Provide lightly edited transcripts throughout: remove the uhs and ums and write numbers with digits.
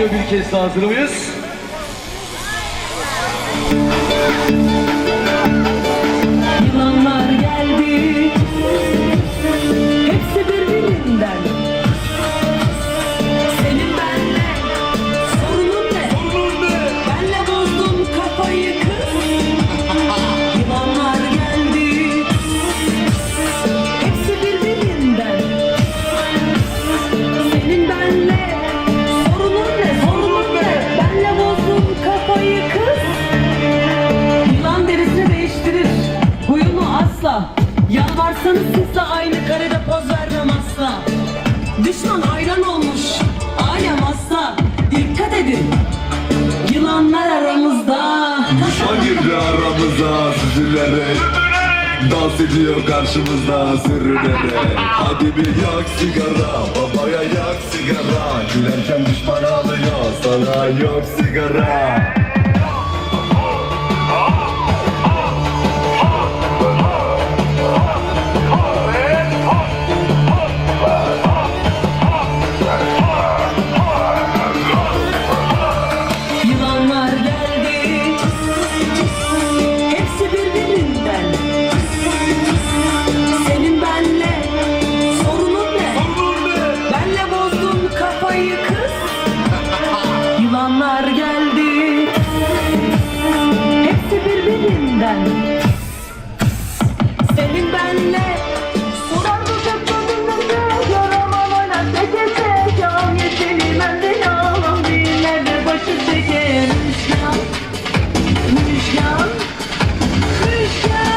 geliyor bir kez daha, hazır mıyız? Yılanlar geldi, hepsi birbirinden. Senin benle sorunun ne? Benle bozdun kafayı kız. Yılanlar geldi, hepsi birbirinden. Senin benle sorunun ne? Benle bozdun kafayı kız. Yılan derisini değiştirir huyunu asla. Yalvarsanız sizle aynı karede poz vermem asla. Düşman hayran olmuş alem asla. Dikkat edin, yılanlar aramızda. Düşman girdi aramıza süzülerek, dans ediyor karşımızda sürünerek. Hadi bir yak sigara, babaya yak sigara. Gülerken düşman ağlıyor, sana yok sigara. Yılanlar geldi, hepsi birbirinden. Senin benle sorunun ne? Benle bozdun kafayı kız. Yılanlar geldi, hepsi birbirinden. Senin benle sorar mı kapatınızı? Yaramamana tekese, can yeşili benden ağlam dinlerde başı çeker. Rüzgar, rüzgar, rüzgar.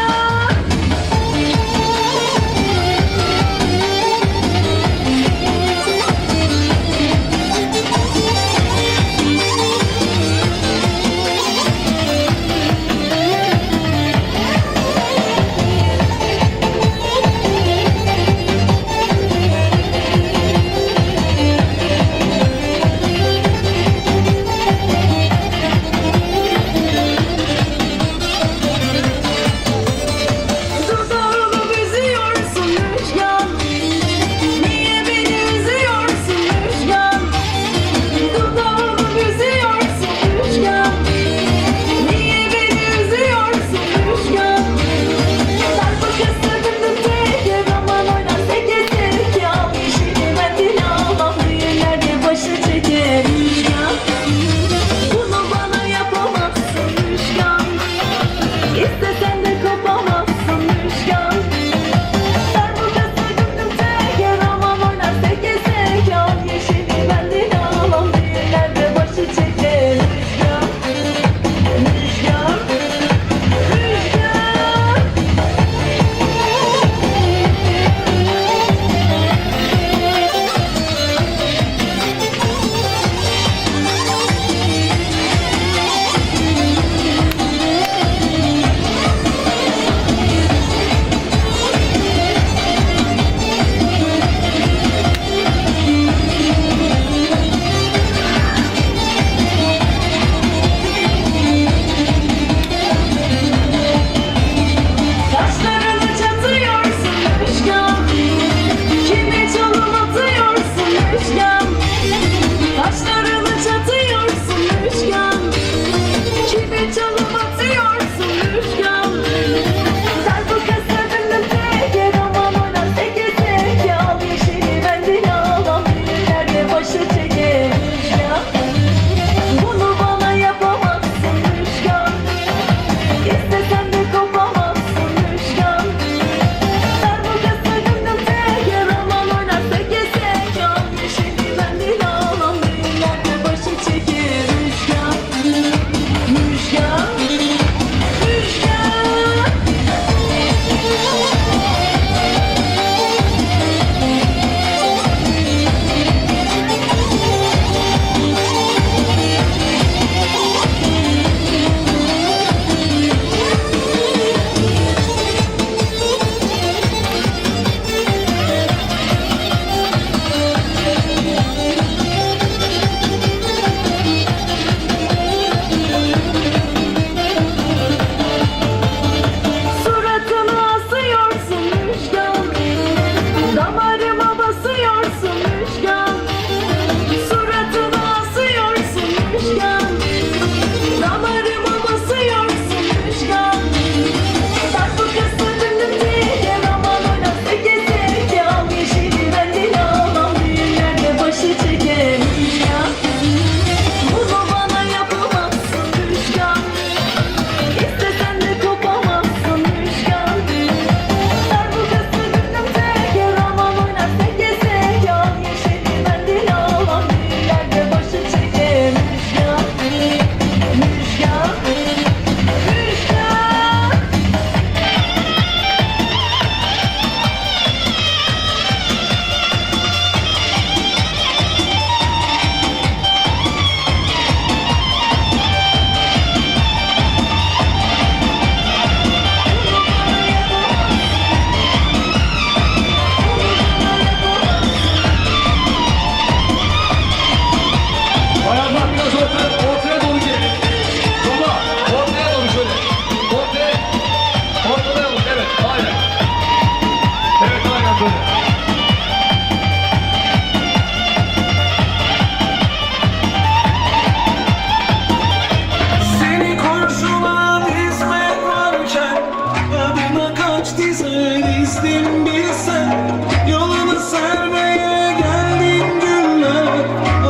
verdim bilsen. Yolunu sermeye geldim güller,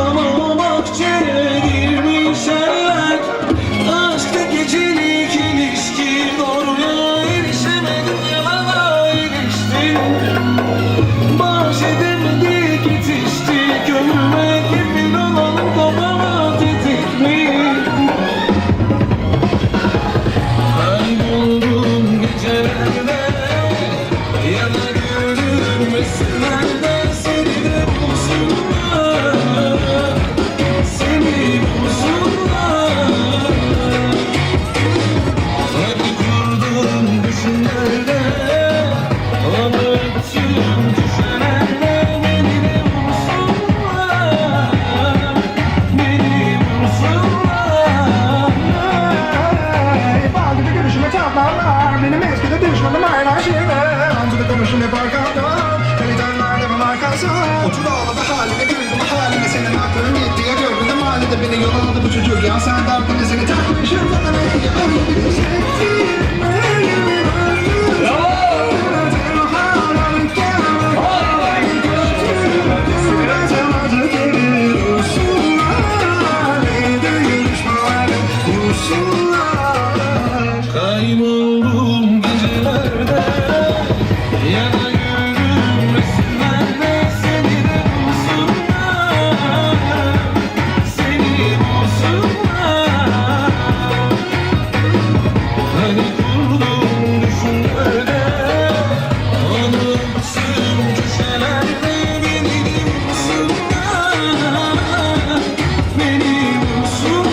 ama o bahçeye girmiş eller. Aşkta gecelik ilişki, doğruya erişemedim, yalana eriştim. Bahşedemedik yetiştik, ömrüme kefil olalım, kafama tetik mi? Kayboldum gecelerde, yana gülüm esinlerde. Seni de bulsunlar, seni bulsunlar. Hadi kurdum düşümlerde, anlattım düşenlerle. Beni de bulsunlar, beni bulsunlar. Bal gibi görüşüme çatlarlar. Benim eskide düşmanım hala şiirler. Amcada konuşun hep arkamdan. Kayıtlarlar devam arkası. Otur ağladı haline, güldüm haline. Senin aklın gitti ya, gördün de mahallede beni yol aldı bu çocuk. Ya sen derdini seni takmışım bana ne diye öyle bir hissettim. Elimi Kayboldum gecelerde, yana yürüdüm resimlerde. Seni de bulsunlar, seni bulsunlar. Hani kurdum düşümlerde, anlattım düşelerde. Beni de bulsunlar, beni bulsunlar.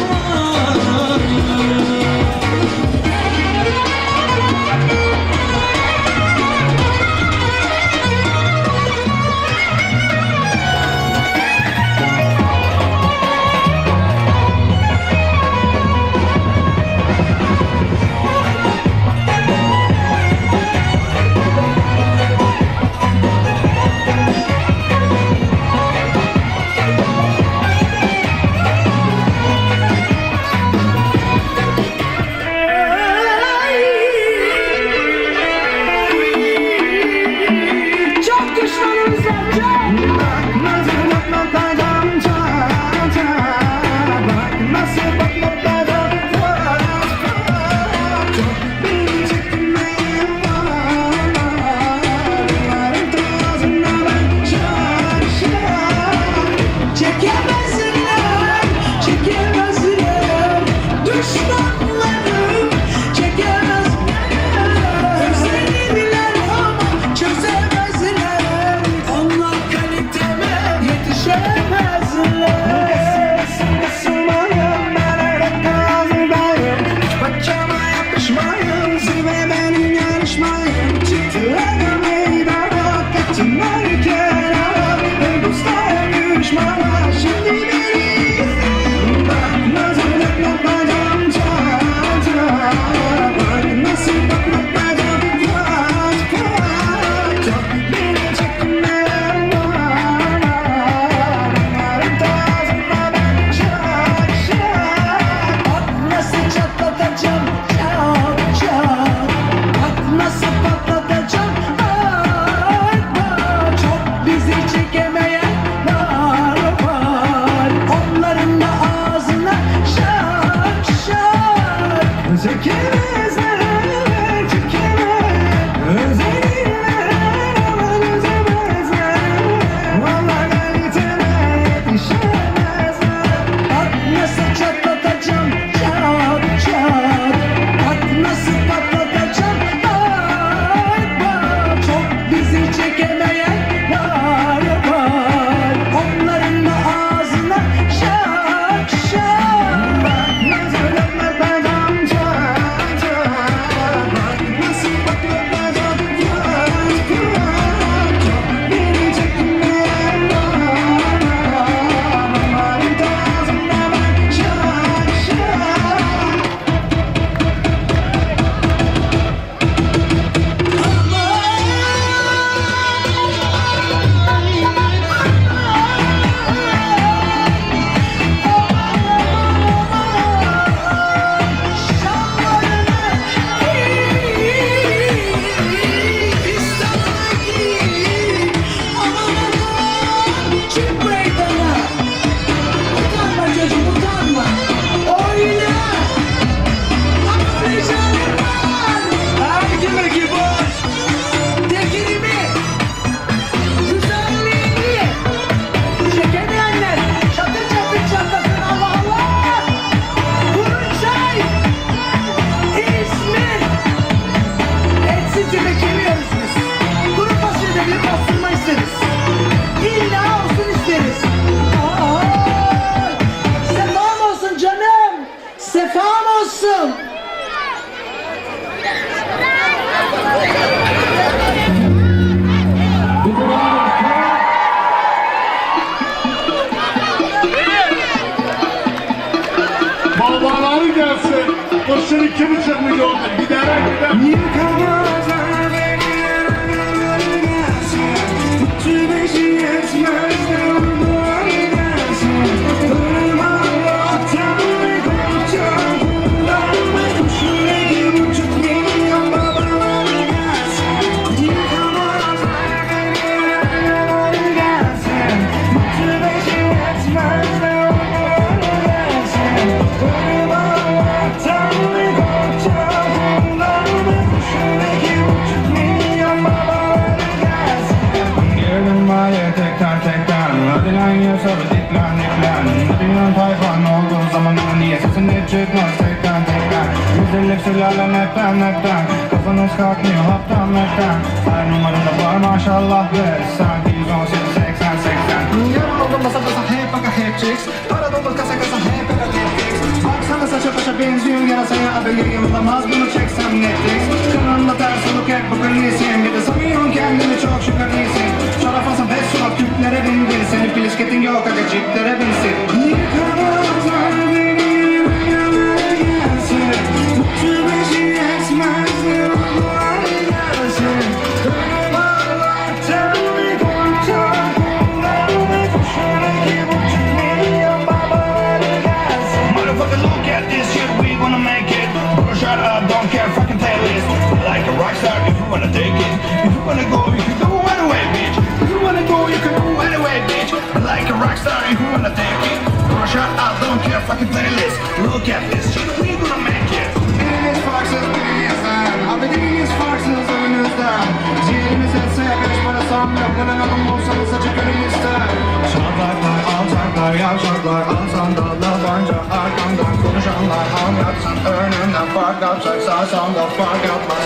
çıkmaz tekten tekten 150 sülalen hepten kafanız kalkmıyor haptan mekten her numarada var maşallah be sanki 118 80 80 yarın oldum basa basa hep baka hep chicks para dolu kasa kasa hep baka Netflix baksana saça başa benziyor yarasaya adı yayınlamaz bunu çeksem Netflix kanalında ters oluk hep bakın iyisin bir de sanıyorsun kendini çok şükür iyisin şarafasın pes surat küplere bindir senin plisketin yok aga ciplere binsin yıkamazlar beni yanına gelsin Mutlu beşi eksmezdir bu ay gelsin Önüm Allah'tan bir kontak Kulağımı kuşaraki buçuk milyon babaları gelsin Motherfucker look at this shit we gonna make it Bro shut up don't care fucking tell it Like a rockstar if you wanna take it If you wanna go you can go anyway bitch If you wanna go you can go anyway bitch Like a rockstar if you wanna take it Bro shut up don't care fucking playlist Look at this shit we gonna make it Biriniz farksız birinizden Abi diliniz farksız önünüzden Ciğerimiz etse beş para sanmıyor Bunun adım olsanız açık önüm ister Çatlaklar alçaklar yavşaklar Alsan da labanca arkamdan konuşanlar Ham yapsan önünden fark yapsak Sağsam da fark yapmaz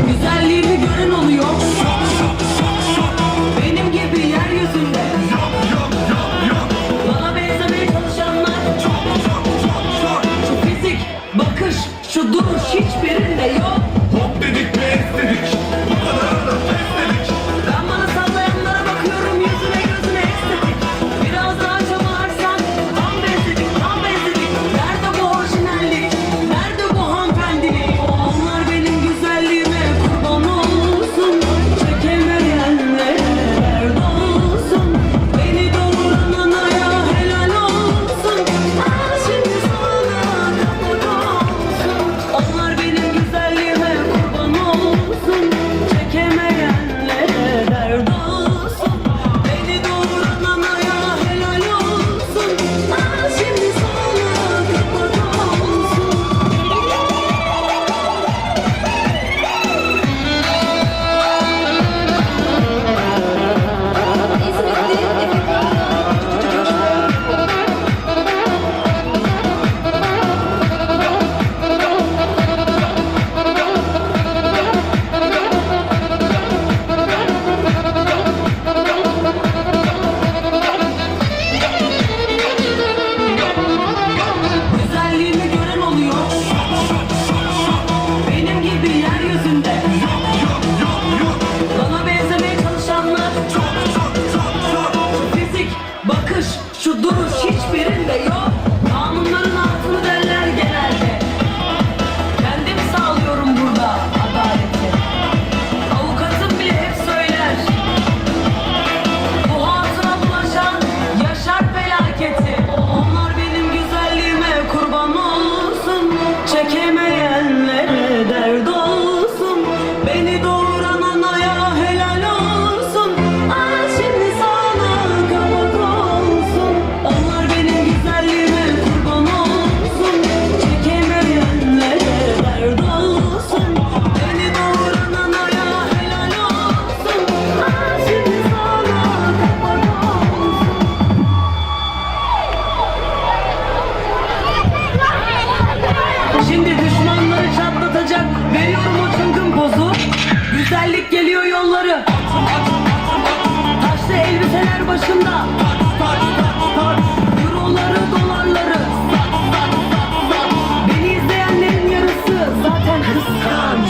Güzelliğimi gören oluyor. Benim gibi yeryüzünde. Bana benzemeye çalışanlar. Şu fizik, bakış, şu duruş hiçbirinde yok. Hop dedik be dedik bu kadar da pes dedik Ben bana sallayanlara bakıyorum yüzüne gözüne estetik. Biraz daha çabalarsan tam benzedik, tam benzedik. Nerede bu orijinallik? Nerede bu hanımefendilik? Onlar benim güzelliğime kurban olsun. Çekemeyenlere dert olsun. Beni doğuran anaya helal olsun. Al şimdi sana kapak olsun. Onlar benim güzelliğime kurban olsun. Çekemeyenlere dert olsun. Beni doğuran anaya helal olsun. Al şimdi sana kapak olsun. Güzelliğimi gören oluyor. Benim gibi yeryüzünde. Bana benzemeye çalışanlar. Şu fizik, bakış, şu duruş hiçbirinde yok. Kanunların altını derler genelde. Kendim sağlıyorum burada adaleti. Avukatım bile hep söyler. Bu hatuna bulaşan yaşar felaketi. Onlar benim güzelliğime kurban olsun. Çekemeyenlere dert olsun. Beni doğuran anaya helal olsun. Al şimdi sana kapak olsun. Onlar benim güzelliğime kurban olsun. Çekemeyenlere dert olsun. Beni doğuran anaya helal olsun. Al şimdi sana kapak olsun. Şimdi düşmanları çatlatacak. Veriyorum o çılgın pozu. Güzellik geliyor yolları. Taşlı elbiseler başımda. Euroları, dolarları. Beni izleyenlerin yarısı zaten kıskanç.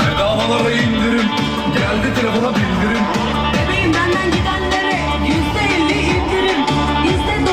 Bedavalara indirim geldi telefona bildirim Bebeğim benden gidenlere %50 indirim. İzle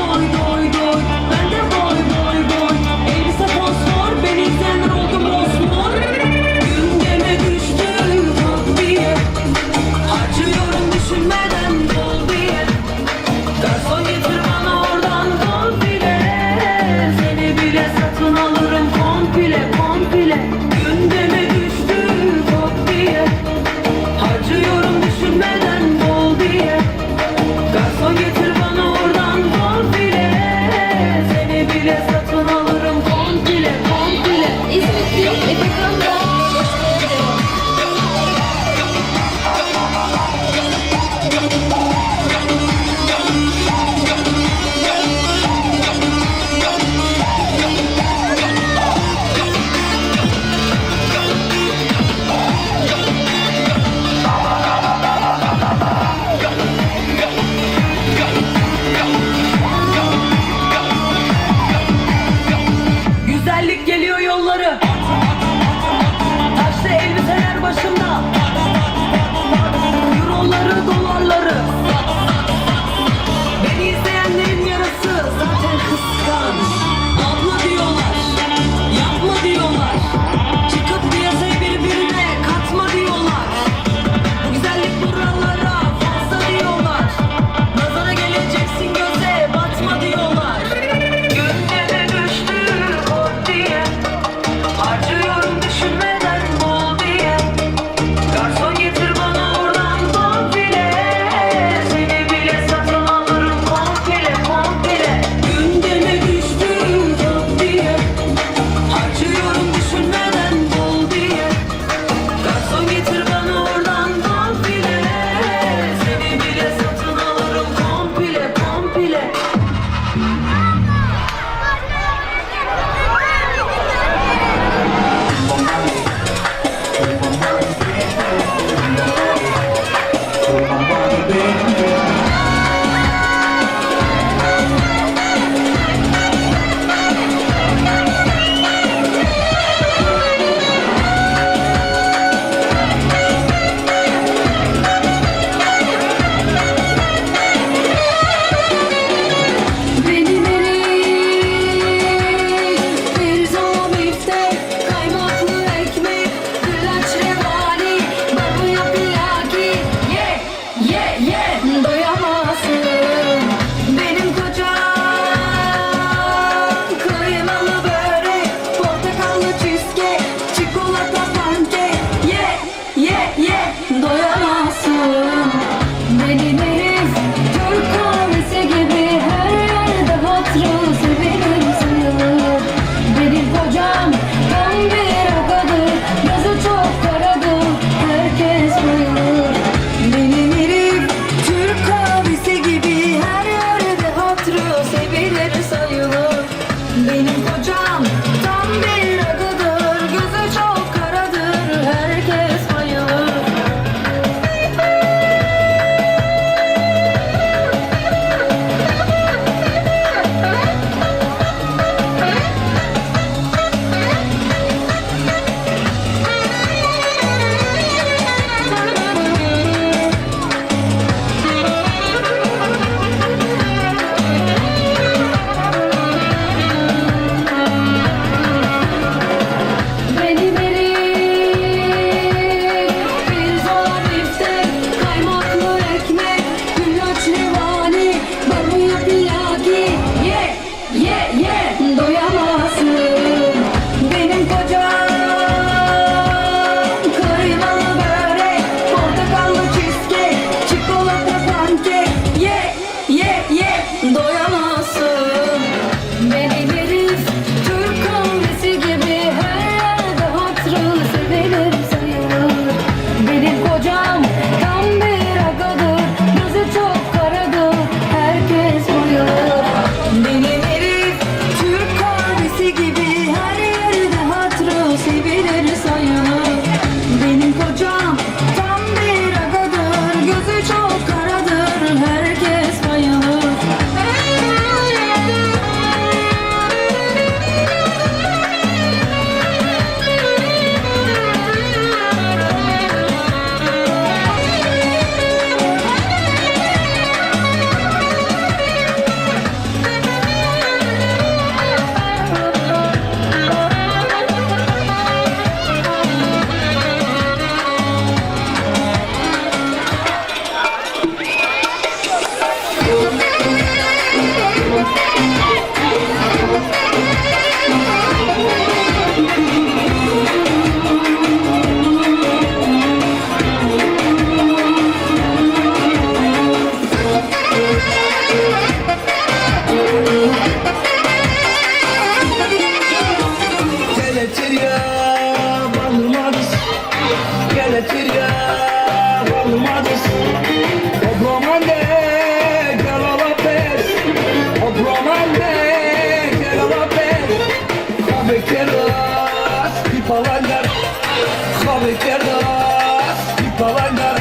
Abi kerdas bir palancar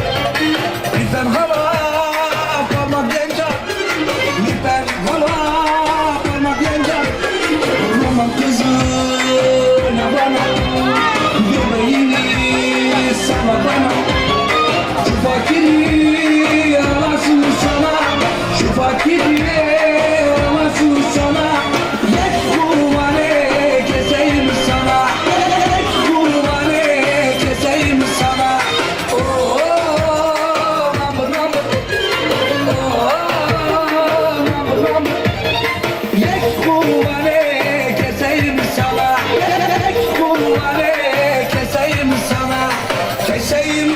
Bizden hala parmak gencar Bizden hala parmak gencar Roman kızına bana Göbeğini sana bana Şu fakiri alasın sana Şu fakiri alasın sana Yek kurbanı keseyim sana Yek kurbanı keseyim sana Oh, number, number Oh, number, number Yek kurbanı keseyim sana Yek kurbanı keseyim sana Keseyim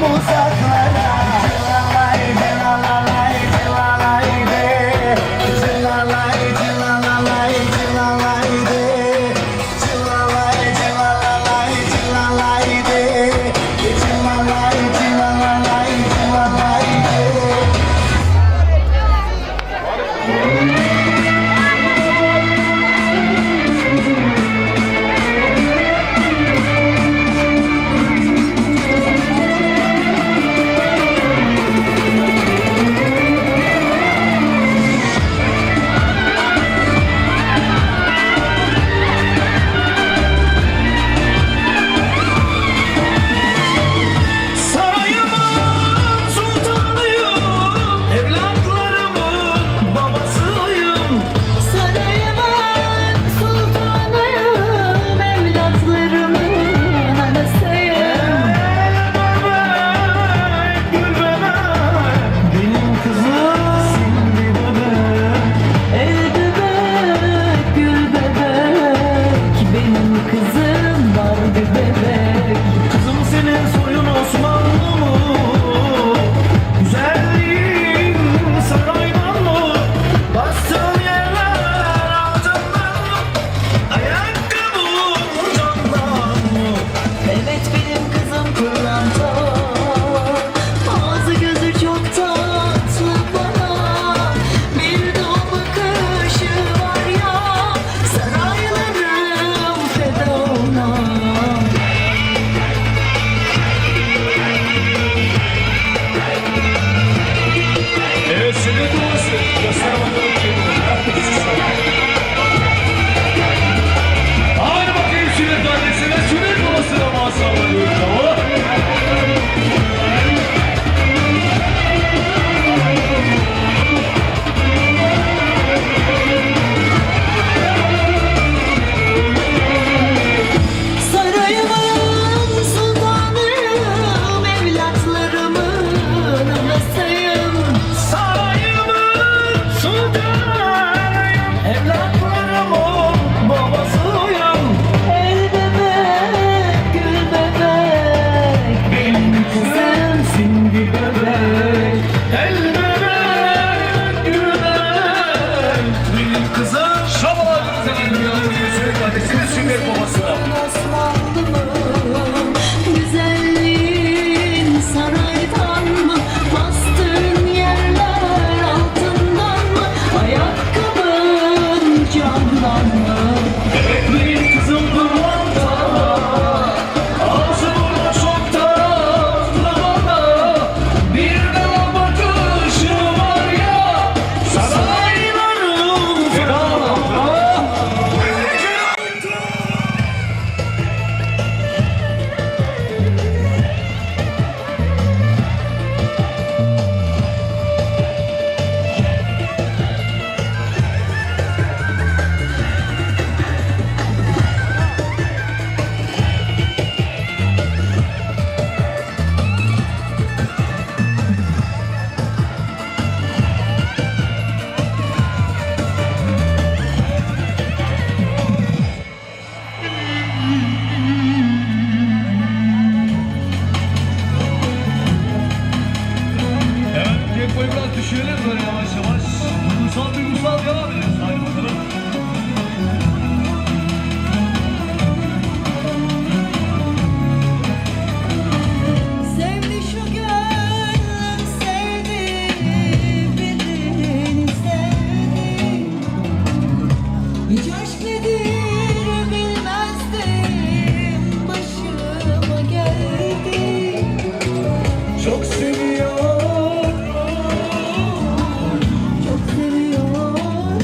uzaklara. Cilalay, cilalalay, cilalay de. Cilalay, cilalalay, cilalay de. Cilalay, cilalalay, cilalay de. Cilalay, cilalalay, cilalay de. Sarayımın sultanıyım, evlatlarımın babasıyım. Sarayımın sultanıyım, evlatlarımın anasıyım. Bebek, gül bebek, benim kızım Simbi bebek. El bebek, gül bebek, benim kızım Barbie bebek. Kızım senin soyun Osmanlı mı? Güzelliğin saraydan mı? Bastığın yerler altından mı? Ayakkabın camdan mı? Evet benim kızım pırlanta, ağzı gözü çok tatlı bana. Bir de o bakışı var ya, saraylarım feda ona. Evet sünnet babası. Göster bakalım kendini. Hadi bakayım sünnet annesine, sünnet babasına maşallah diyoruz. Tamam. Sarayımın sultanıyım, evlatlarımın anasıyım. Sarayımın sultanıyım, evlatlarımın babasıyım. El bebek, gül bebek, benim kızım Simbi bebek, el bebek, gül bebek, benim kızım. Şabalar güzel dünyanın sünnet annesine, sünnet babasına. Osmanlım, güzelliğin saraydan mı? Bastığın yerler altından mı? Ayakkabın camdan mı? Evet benim kızım pırlanta, ağzı burnu çok tatlı bana. Bir de o bakışı var ya, saraylarım feda. Evet, tempoyu biraz düşürelim böyle yavaş yavaş. Duygusal devam edelim. Hadi bakalım. Sevdi şu gönlüm, sevdi birini sevdi. Hiç aşk nedir bilmezdim, başıma geldi. Çok seviyorum, Çok seviyorum.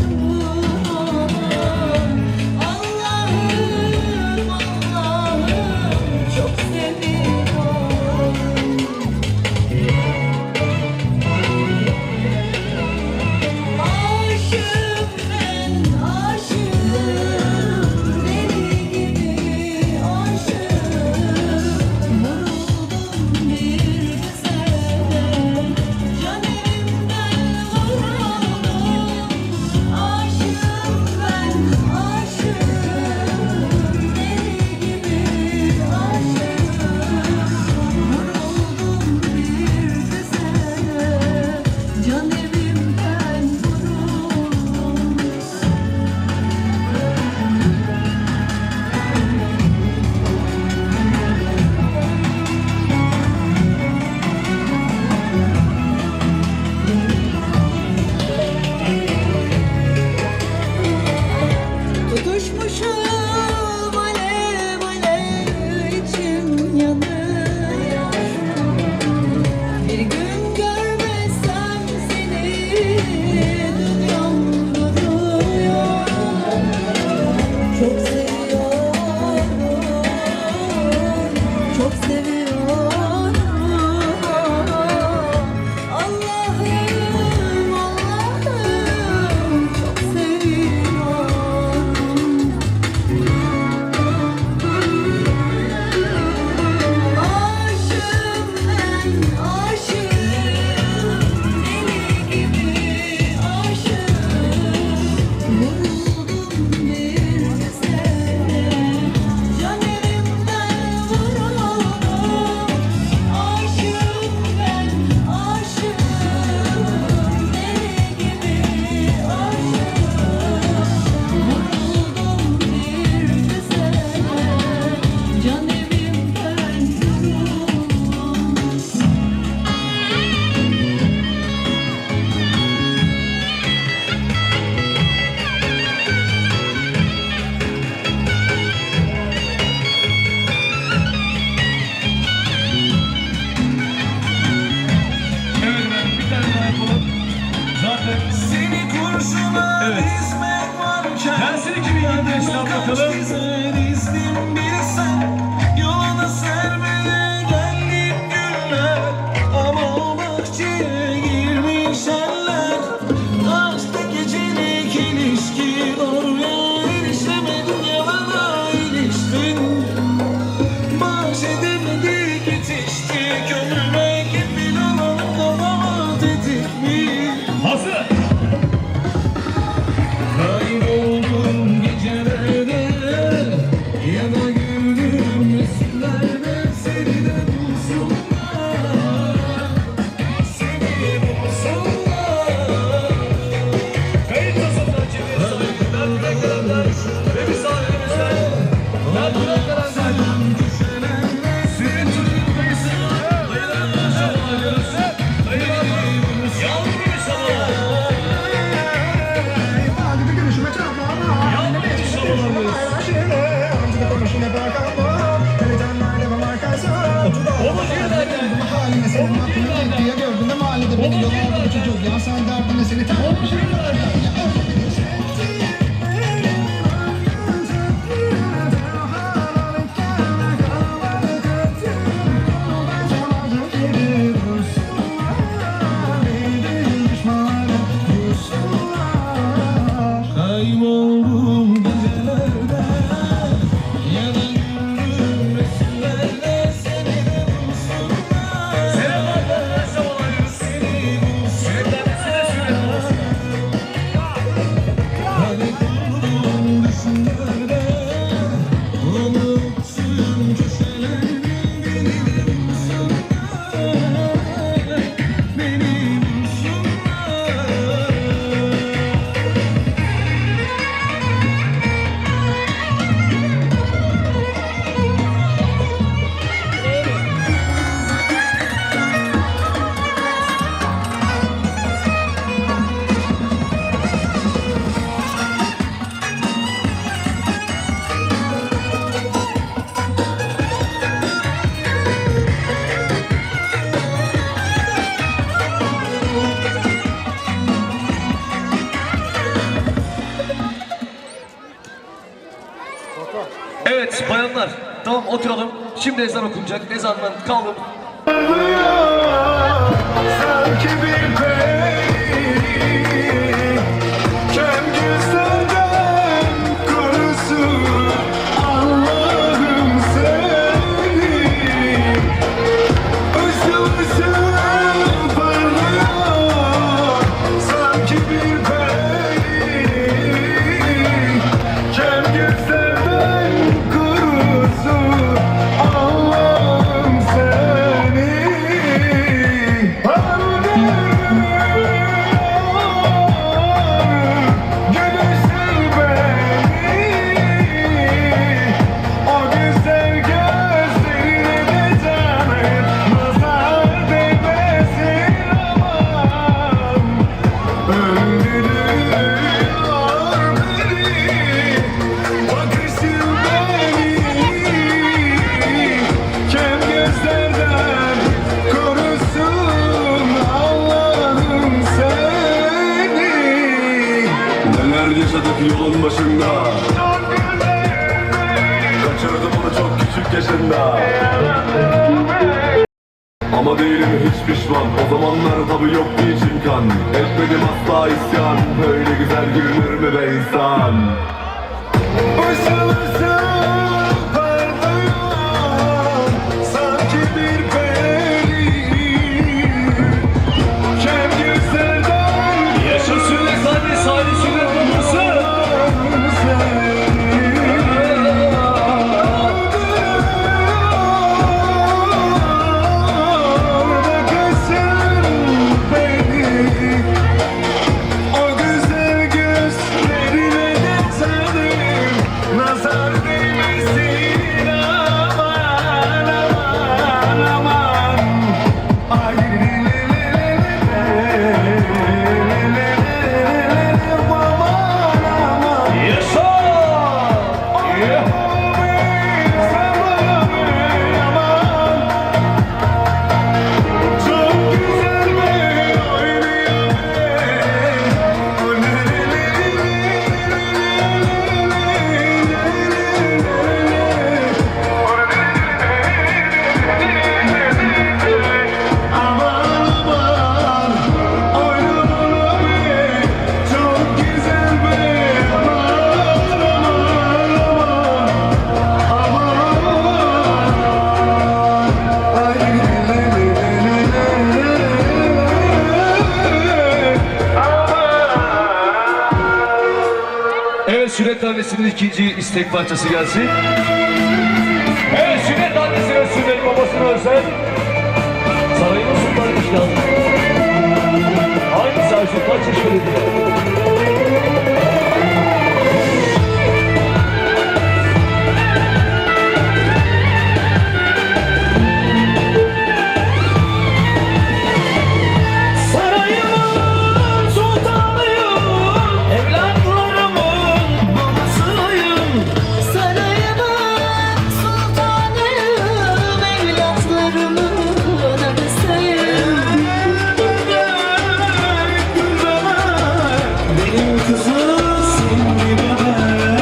Allah'ım, Allah'ım, çok seviyorum. Aşığım ben, aşığım, deli gibi aşığım. Vuruldum bir güzel aşığım, deli gibi aşığım. Vuruldum bir mesele, can evimden vuruldum. Aşığım ben, aşığım, deli gibi aşığım. Vuruldum bir mesele, can evimden vuruldum. Evet efendim, bir tane daha yapalım. Zaten Seni kurşuna Evet. dizmek varken gelsin 2025'ten bakalım. Dizdim bilsen yoluna sermeye geldik günler. Ama o bahçeye girmiş eller. Aşkta gecelik ilişki oraya erişemedin, yalana iliştin. Baş edemedik, yetiştik ömrüme kefil olan olamaz dedik mi? Hazır. Kayboldum gecelerde ya da güldüm resimlerde, seni de bulsunlar, seni bulsunlar. Kayıt tasarımdan çeviriyoruz. Ben tekrar ve bir sahnemizden. Ben tekrar Sürün çocuklarımızı hayırlarına şamalıyoruz. Hayırlarına yavru gibi şamalıyoruz. Bal gibi gülüşüme çarpmalar. Beni meşgul ediyorsun ama aşığım. Omzunda konuşuna bırakamam. Televizyonlarda ve markası. Gördüm halini, senin aklını diye gördüm de mahallede beni yol aldı bu çocuk. Ya sen derdine seni tanımışım. Kayboldum gecelerde ya da güldüm resimlerde, seni de bulsunlar, Selamlarla şamalıyoruz. seni bulsunlar. Hani kurdum düşünlerde, unuttum köşelerini, beni de bulsunlar, beni bulsunlar. Evet bayanlar, tamam oturalım. Şimdi ezan okunacak. Ezandan kaldım. Sanki bir peri, kem gözlerden korusun Allah'ım seni. Işıl ışıl parlıyor, sanki bir peri, kem gözlerden korusun Allah'ım seni. Yaşadık yolun başında, kaçırdım onu çok küçük yaşında. Ama değilim hiç pişman, o zamanlar tabi yoktu içim kan. Etmedim asla isyan, böyle güzel gülünür mü be insan? Işıl ışıl parlıyor, sanki bir peri, sünnet annesinin ikinci istek parçası gelsin. Evet, sünnet annesine, sünnet babasına özel. Sarayın sultanmış lazım. Hangisi Ayşe Sultan Çeşmeli'de? Sarayımın sultanıyım, evlatlarımın babasıyım. Sarayımın sultanıyım, evlatlarımın anasıyım. Benim kızım bebek.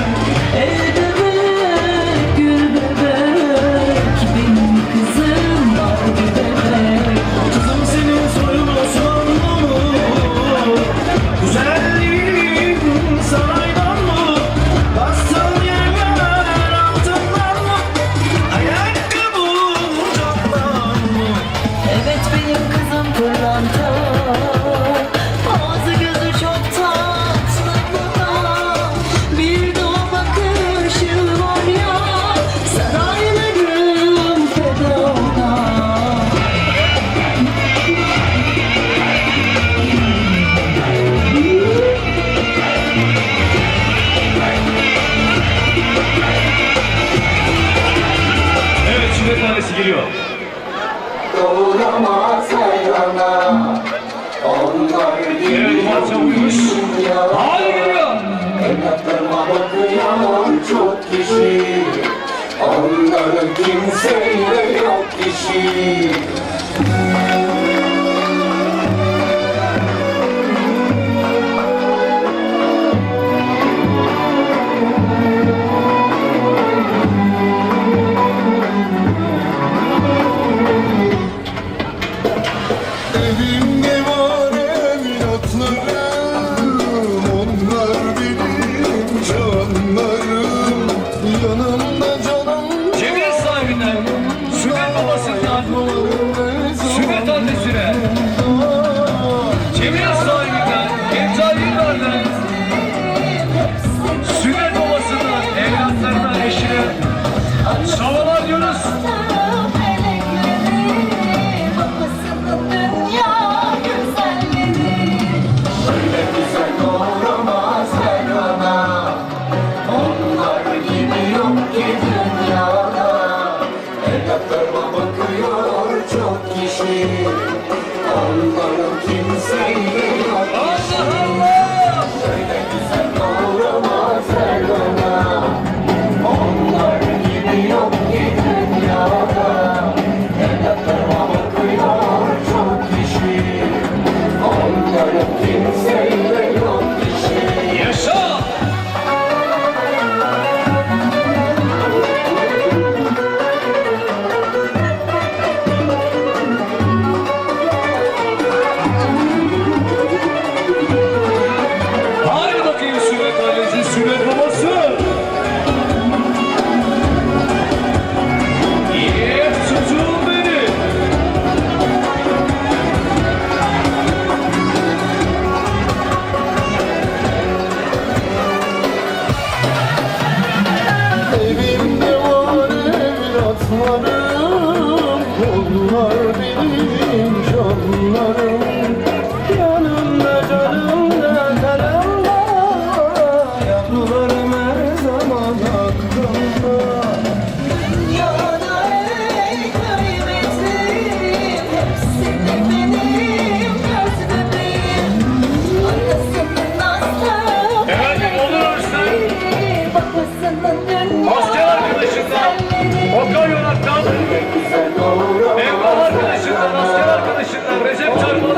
Ey bebek, gül bebek, benim kızım var bir bebek. Kızım senin soyun Osmanlı mı? Güzelliğin saraydan mı? Bastığın yerler altından mı? Ayakkabın camdan mı? Evet benim kızım pırlanta, ağzı gözü çok tatlı bana. Bir de o bakışı var ya, saraylarım feda ona. Evet, sünnet annesi geliyor. Doğuramaz her ana. Onlar gibi Evet, parça uymuş. Hadi geliyor. evlatlarıma bakıyor çok kişi. Onların kimseyle yok işi. Evimde var evlatlarım, onlar benim canlarım. Yanımda canım Cemil sahibinden, sünnet babasından, sünnet annesine, Cemil sahibinden, Gemza Yıllar'dan, sünnet babasından, evlatlarına, eşine, salalar diyoruz. Öyle güzel doğuramaz her ana. Onlar gibi yok ki dünyada. Evlatlarıma bakıyor çok kişi. Onların kimseyle yok işi. Öyle güzel doğuramaz her ana. Onlar gibi yok ki dünyada. Evlatlarıma bakıyor çok kişi. Onların kimseyle yok işi. Yaşa! Hadi bakayım sünnet annesi, sünnet babası. Yes, çocuğum benim. evimde var evlatlarım, onlar benim canlarım. Yanımda canımda kanımda, yavrularım her zaman aklımda. Dünyada en kıymetlim, hepsi de benim göz bebeğim. Anasının aslı, Efendim, olur Özlem. babasının dünya Asker arkadaşından, Okan Yonak'tan, Güzel doğuramaz Mevlam arkadaşından, asker arkadaşından, Recep Çarpı'dan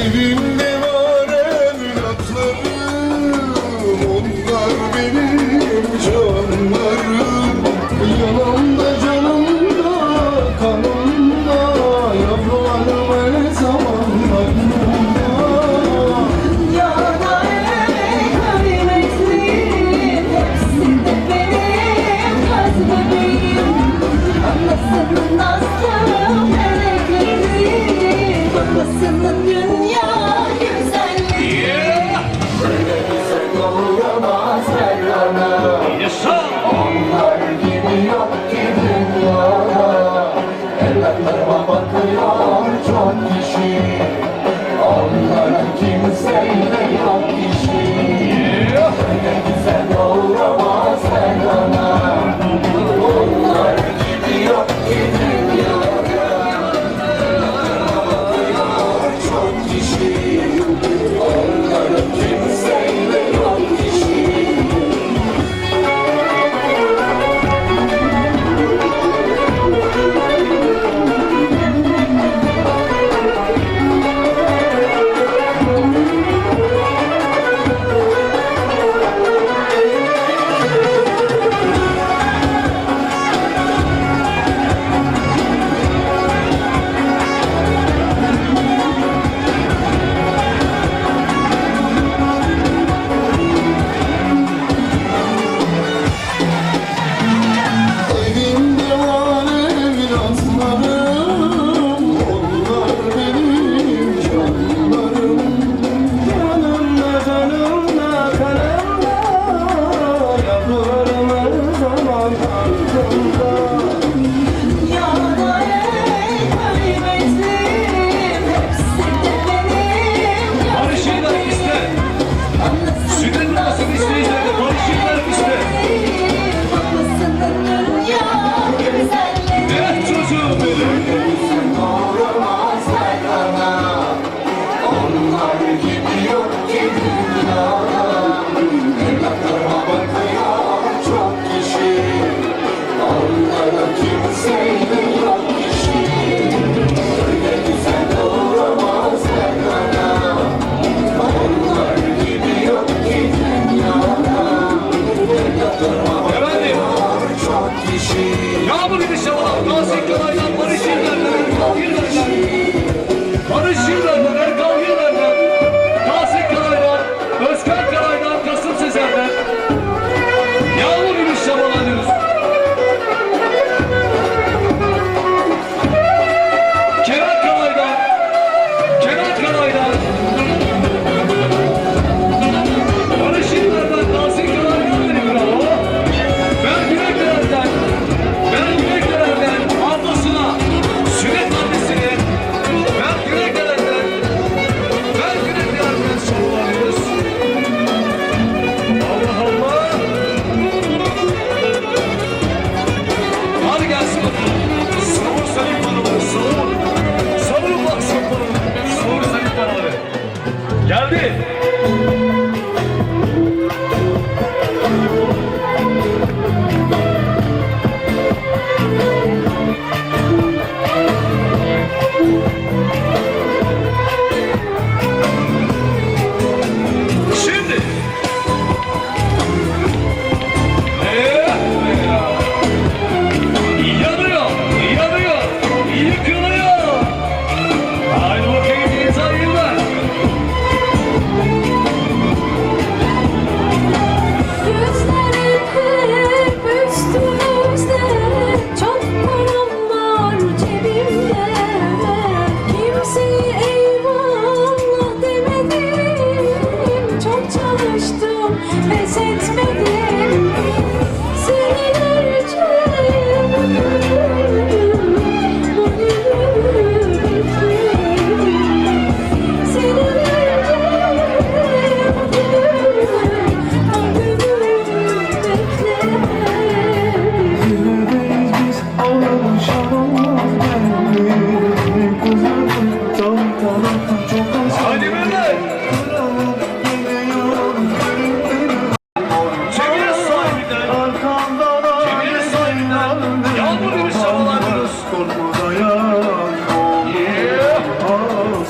Evimde var evlatlarım, onlar benim canlarım. Yanımda canımda kanımda, yavrularım her zaman aklımda. Dünyada en kıymetlim, hepsi de benim kız bebeğim. Anasının aslı melekleri, babasının dünya güzelliği. Böyle güzel olamaz her ana. Yaşa! Onlar gibi yok ki dünyada. Evlatlarıma bakıyor çok kişi. Onların kimseyle yok işi. Böyle güzel olamaz her ana. Onlar gibi yok ki dünyada. Evlatlarıma bakıyor çok kişi. Onların kimseyle yok işi. Evimde var evlatlarım, onlar benim canlarım. Yanımda canımda kanımda, yavrularım her zaman aklımda. Dünyada en kıymetlim, hepsi de benim Barışırlar iste. Sünnet babasının isteyicileri barışırlar iste. babasının dünya güzelliği. Evet çocuğum benim. Olamaz her ana. Onlar gibi yok ki dünyada. Evlatlarıma bakıyor çok kişi. Onlara kimseyle yok işi. Öyle güzel olamaz her ana. Onlar gibi yok ki dünyada. Evlatlarıma bakıyor çok kişi. Yağmur gibi şabalak, Nazım Kalay'dan barışırlar. Barışırlar, Erkan Yıllar'dan, Nazım Kalay'dan, Özkan Kalay'dan, Kasım Sezer'den. Yağmur gibi şabalanıyoruz. Kenan Kalay'dan, Barışırlar'dan, Nazım Kalay'dan benim bravo. Ben Güvekler'den, ablasına, Sünnet annesine, ben Güvekler'den,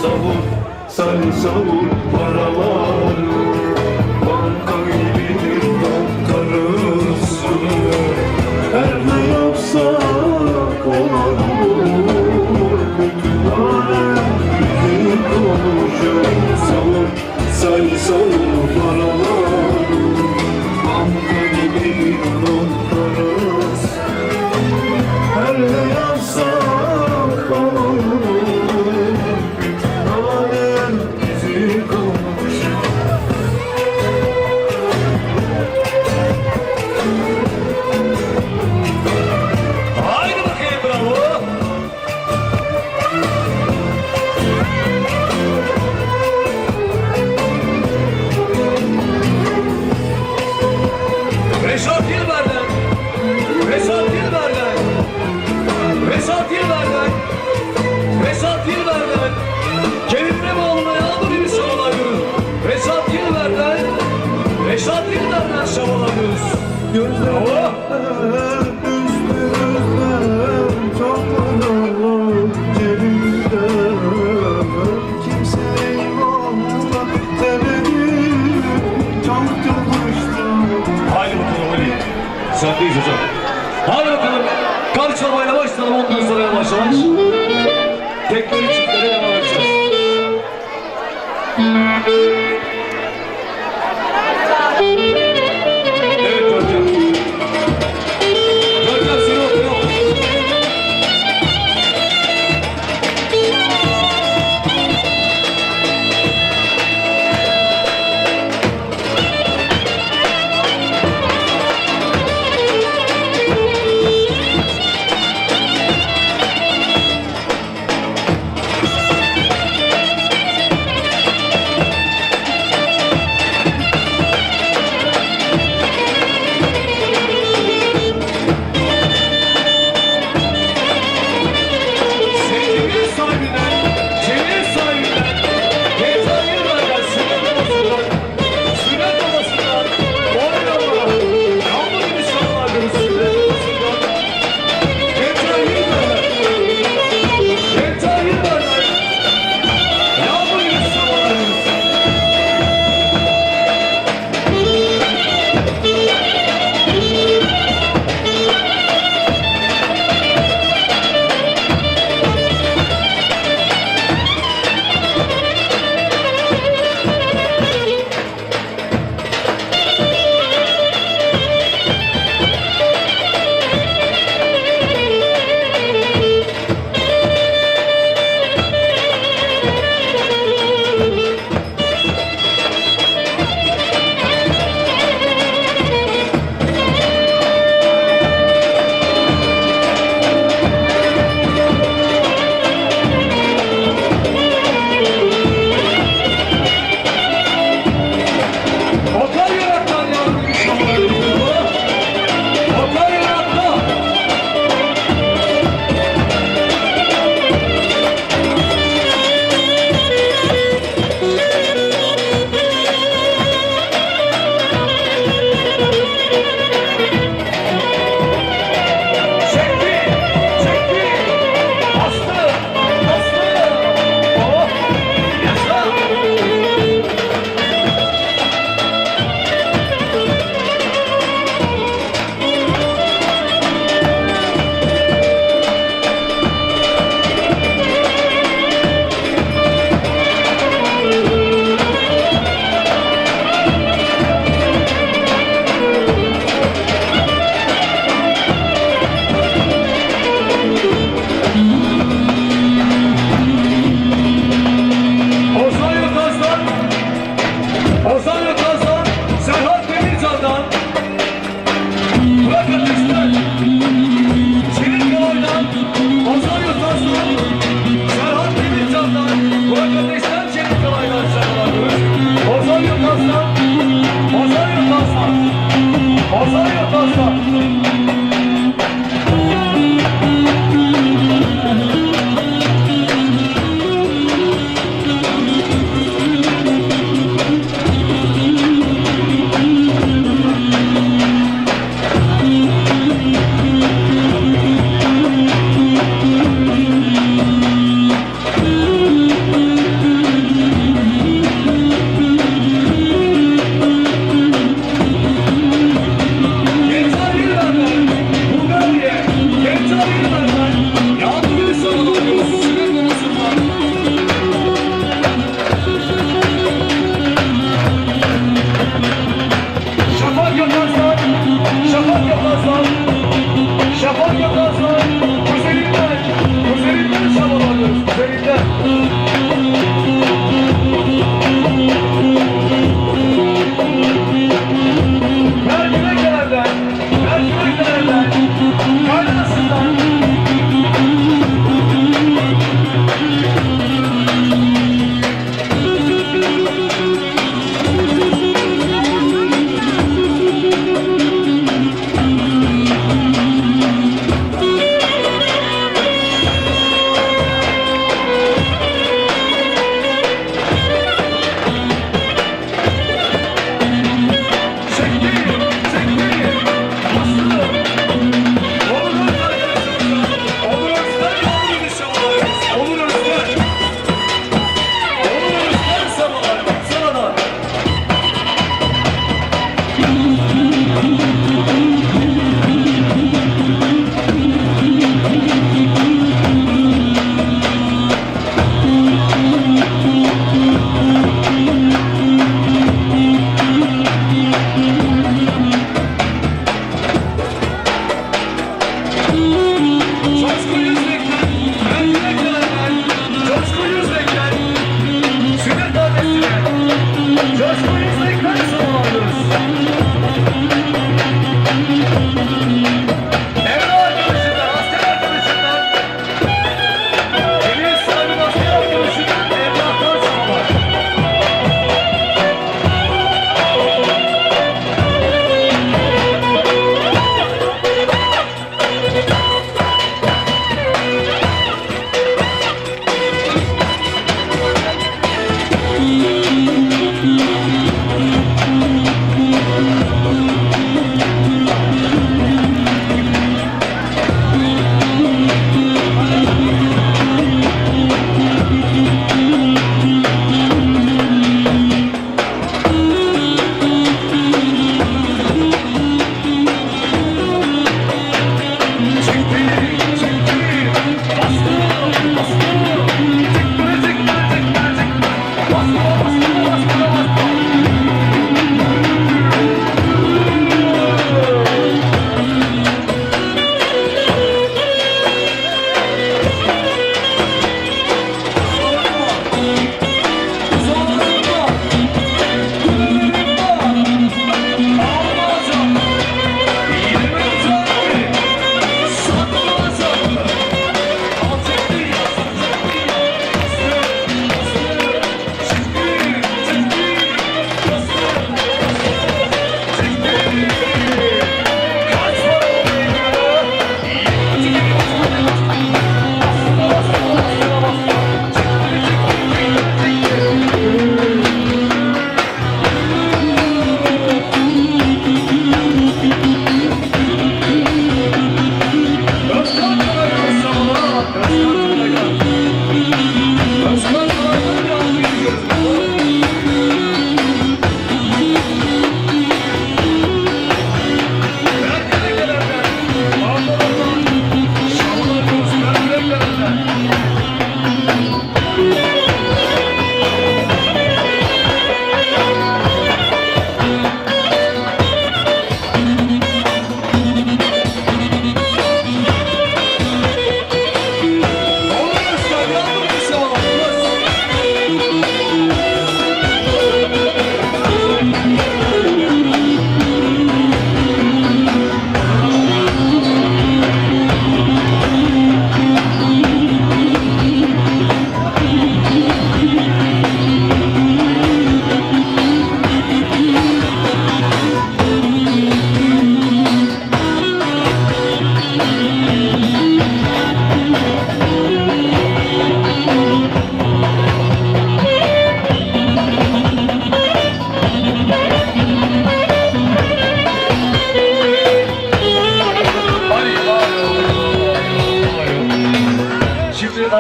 savur, sen savur paraları. Banka gibidir bankarısı, her ne yapsak olur. Bütün alem bizi konuşur. Savur, sen savur paraları. Banka gibidir bankarısı, her ne yapsak olur. Bütün alem bizi konuşur. Haydi bakayım bravo. Reşat Yılber'den, Reşat Yılber'den, Reşat Yılber'den, Reşat Yılber'den, kendine bağlı yağmur gibi şabalanıyoruz. Reşat Yılber'den, Reşat Yılber'den şabalanıyoruz. Bravo. Haydi bakalım Ali. Sendeyiz hocam. Hadi bakalım. Karşılamayla başlayalım, ondan sonra yavaş yavaş. Tekleri çiftlere devam edeceğiz. Evet Görkem. Görkem seni okuyor.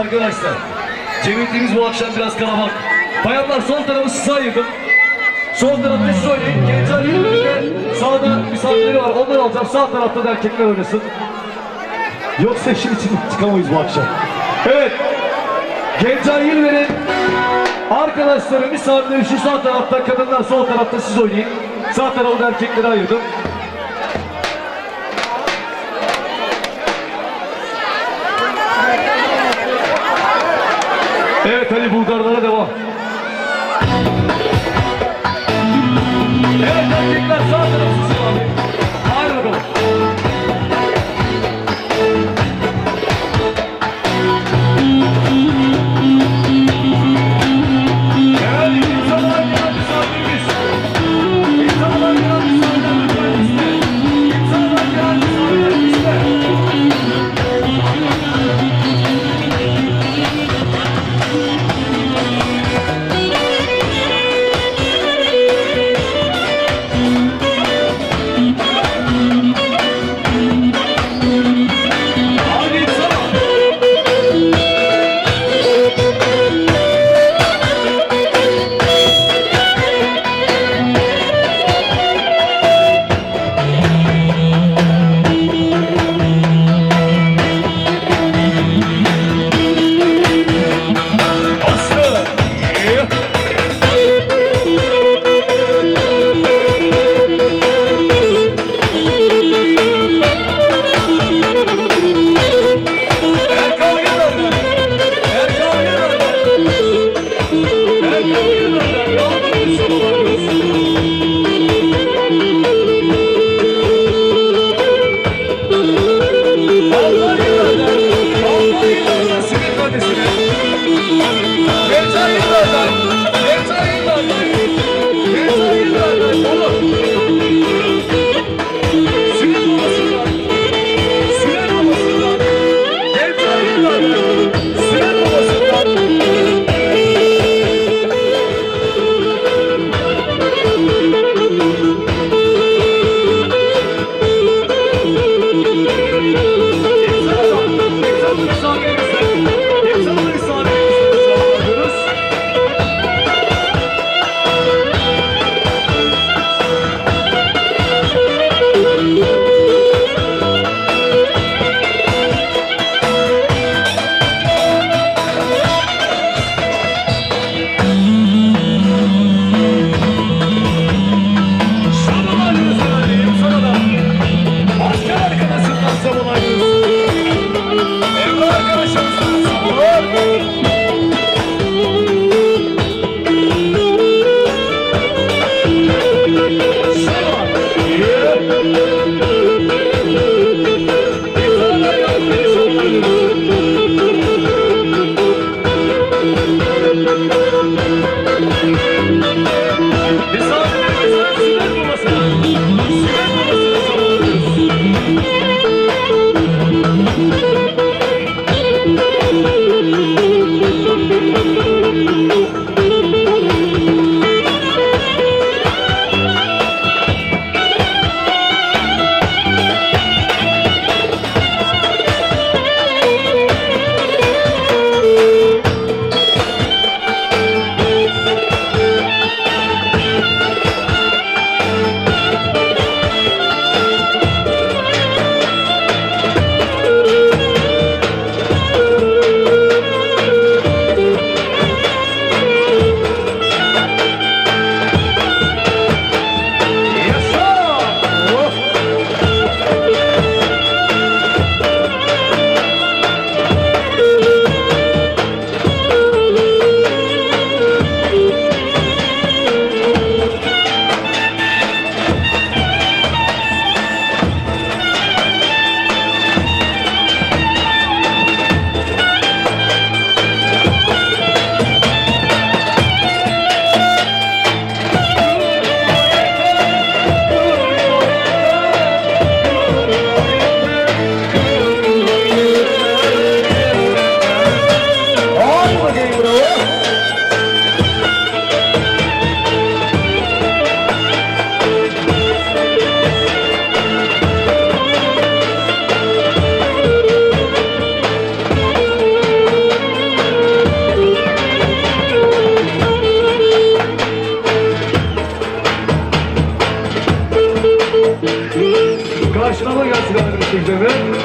arkadaşlar. Cemiyetimiz bu akşam biraz kalabalık. Bayanlar sol tarafı size ayırdım. Sol tarafta siz oynayın. Gençler yerinde sağda misafirleri var. Onları alacağım. Sağ tarafta da erkekler oynasın. Yoksa işin içinden çıkamayız bu akşam. Evet. Gençler Yılver'in arkadaşları, misafirleri şu sağ tarafta, kadınlar sol tarafta, siz oynayın. Sağ tarafı da erkeklere ayırdım. Evet, Ali Bulgarlara devam. Evet, erkekler sağ tarafı sizin abi. Haydi bakalım. Evet, insanlar gelen misafirimiz. İnsanlar gelen misafirler lütfen bizde. İnsanlar gelen misafirler bizde. Haydi insanlar. Aslı. Erkan Yıllar'dan. Erkan Yıllar'dan. Erkan Yıllar'dan. Yalnız bir soru var. Alman Yıllar'dan. Alman Yıllar'dan sinir kardeşine. Gençler Yıllar'dan. Gençler Yıllar'dan. Gençler Yıllar'dan. Oğlum. Sinir babasından. Sinir babasından. Gençler Yıllar'dan. Sinir babasından. İnsanları sahnemize, insanları sahnemize selamlıyoruz. Şabalayıyoruz efendim, sana da. Asker arkadaşından şabalayıyoruz. Evli arkadaşımızdan şabalar. müjdemi.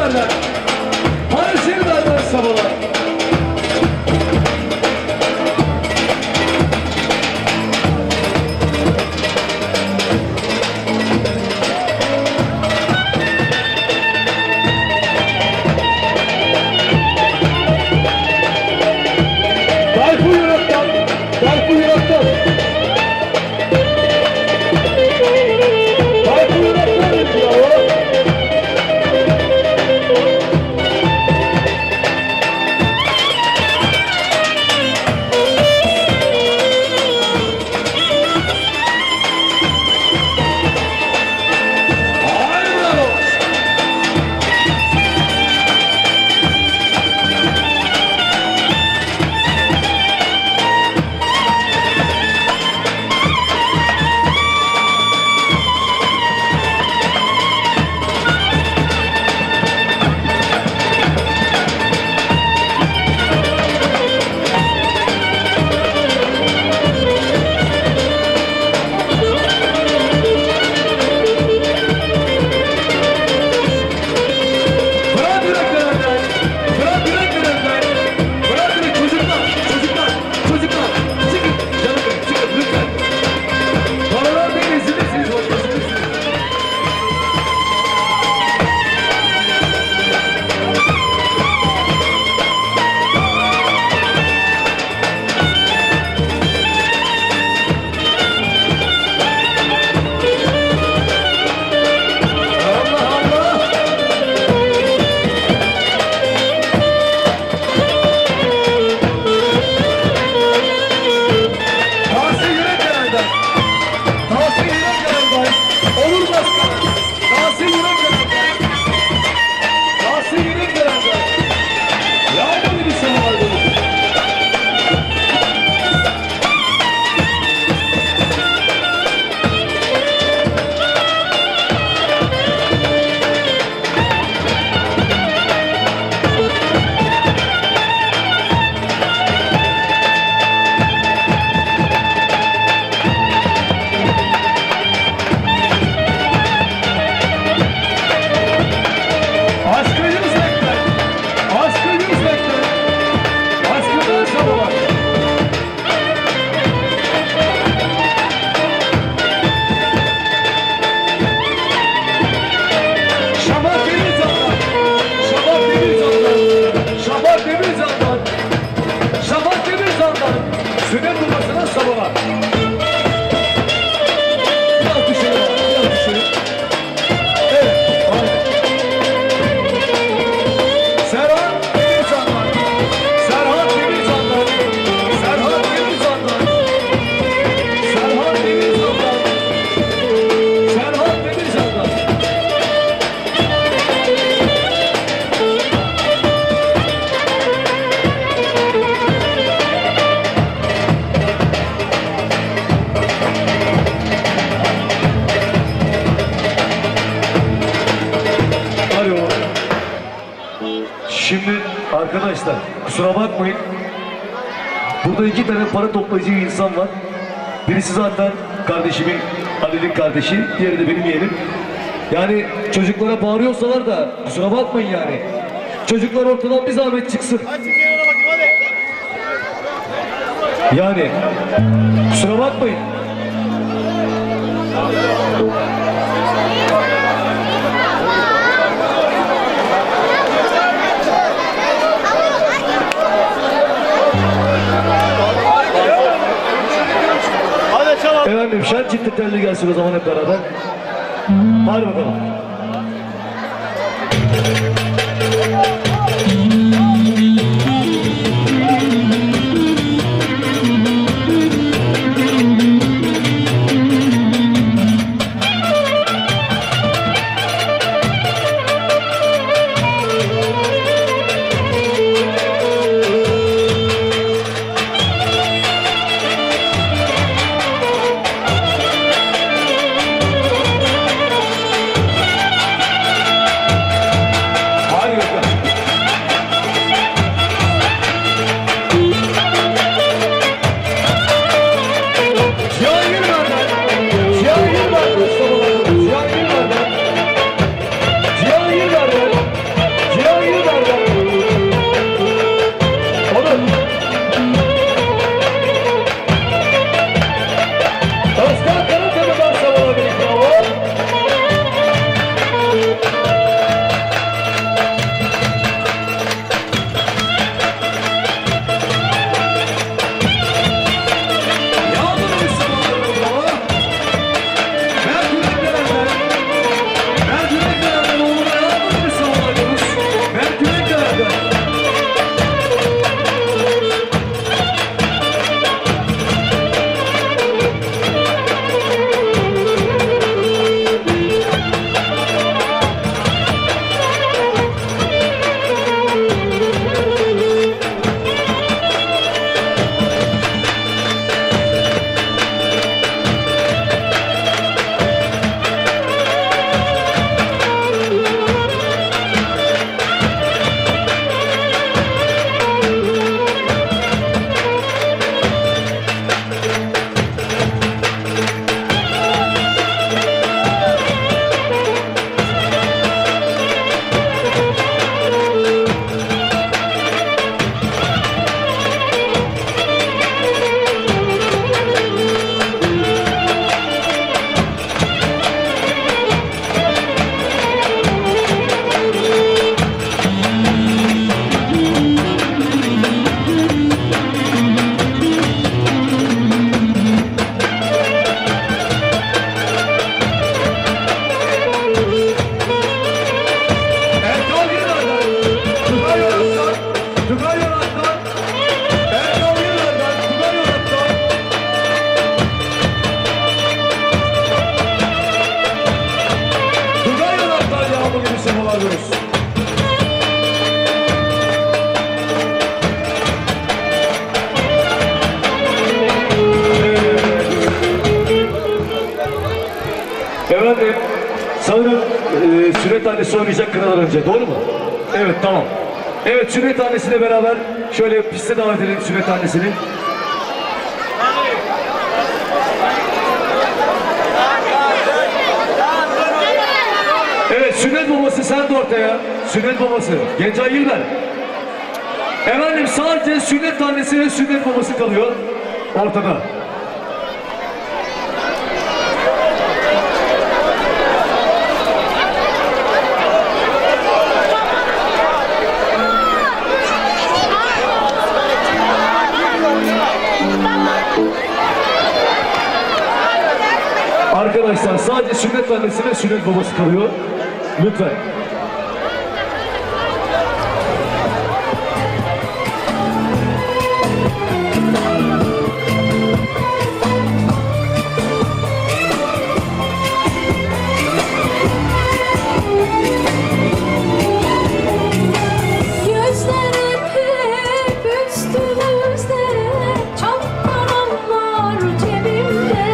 Şirinler'den. Hadi Şirinler'den sabahlar. Tayfun Yönetmen, Tayfun Yönetmen. Tayfun Yönetmen dedi ya o. Haydi bravo. Bırak yüreklerden, bırak yüreklerden, bırak yürek çocuklar, çocuklar, çocuklar, çıkın, canım benim, çıkın lütfen. Paralar değil, izinlisiniz, başkasınız. Allah Allah! Tahsin Yürekdelen'den, Tahsin Yürekdelen'den, Onur Başkan, Tahsin Yürekdelen'den, Tahsin Yürekdelen'den, yağmurlu bir sene var dedim. Aşkı yüzmekten, aşkı yüzmekten, aşkından sabah. Şabak Demircan'dan, Şabak Demircan'dan, Şabak Demircan'dan, Şabak Demircan'dan, sünnet babasına sabah. Biraz düşelim, biraz düşelim. Evet, aynen. Serhat Demircan'dan, Serhat Demircan'dan, Serhat Demircan'dan, Serhat Demircan'dan, Serhat Demircan'dan. Alo. Şimdi arkadaşlar kusura bakmayın. Burada iki tane para toplayıcı insan var. Birisi zaten kardeşimin, Ali'nin kardeşi, diğeri de benim yeğenim. Yani çocuklara bağırıyorsalar da kusura bakmayın yani. Çocuklar ortadan bir zahmet çıksın. Yani kusura bakmayın. Efendim şen ciddi telli gelsin o zaman hep beraber. Hadi bakalım. ediyoruz. Efendim, sanırım sünnet annesi oynayacak kınadan önce, doğru mu? Evet, tamam. Evet, sünnet annesiyle beraber şöyle piste davet edelim sünnet annesini. Evet, sünnet babası sen de ortaya. Sünnet babası, Gencay Yılber. Efendim, sadece sünnet annesi ve sünnet babası kalıyor ortada. Arkadaşlar sadece sünnet annesi ve sünnet babası kalıyor. Lütfen. Gözlerim hep üstümüzde, çok param var cebimde.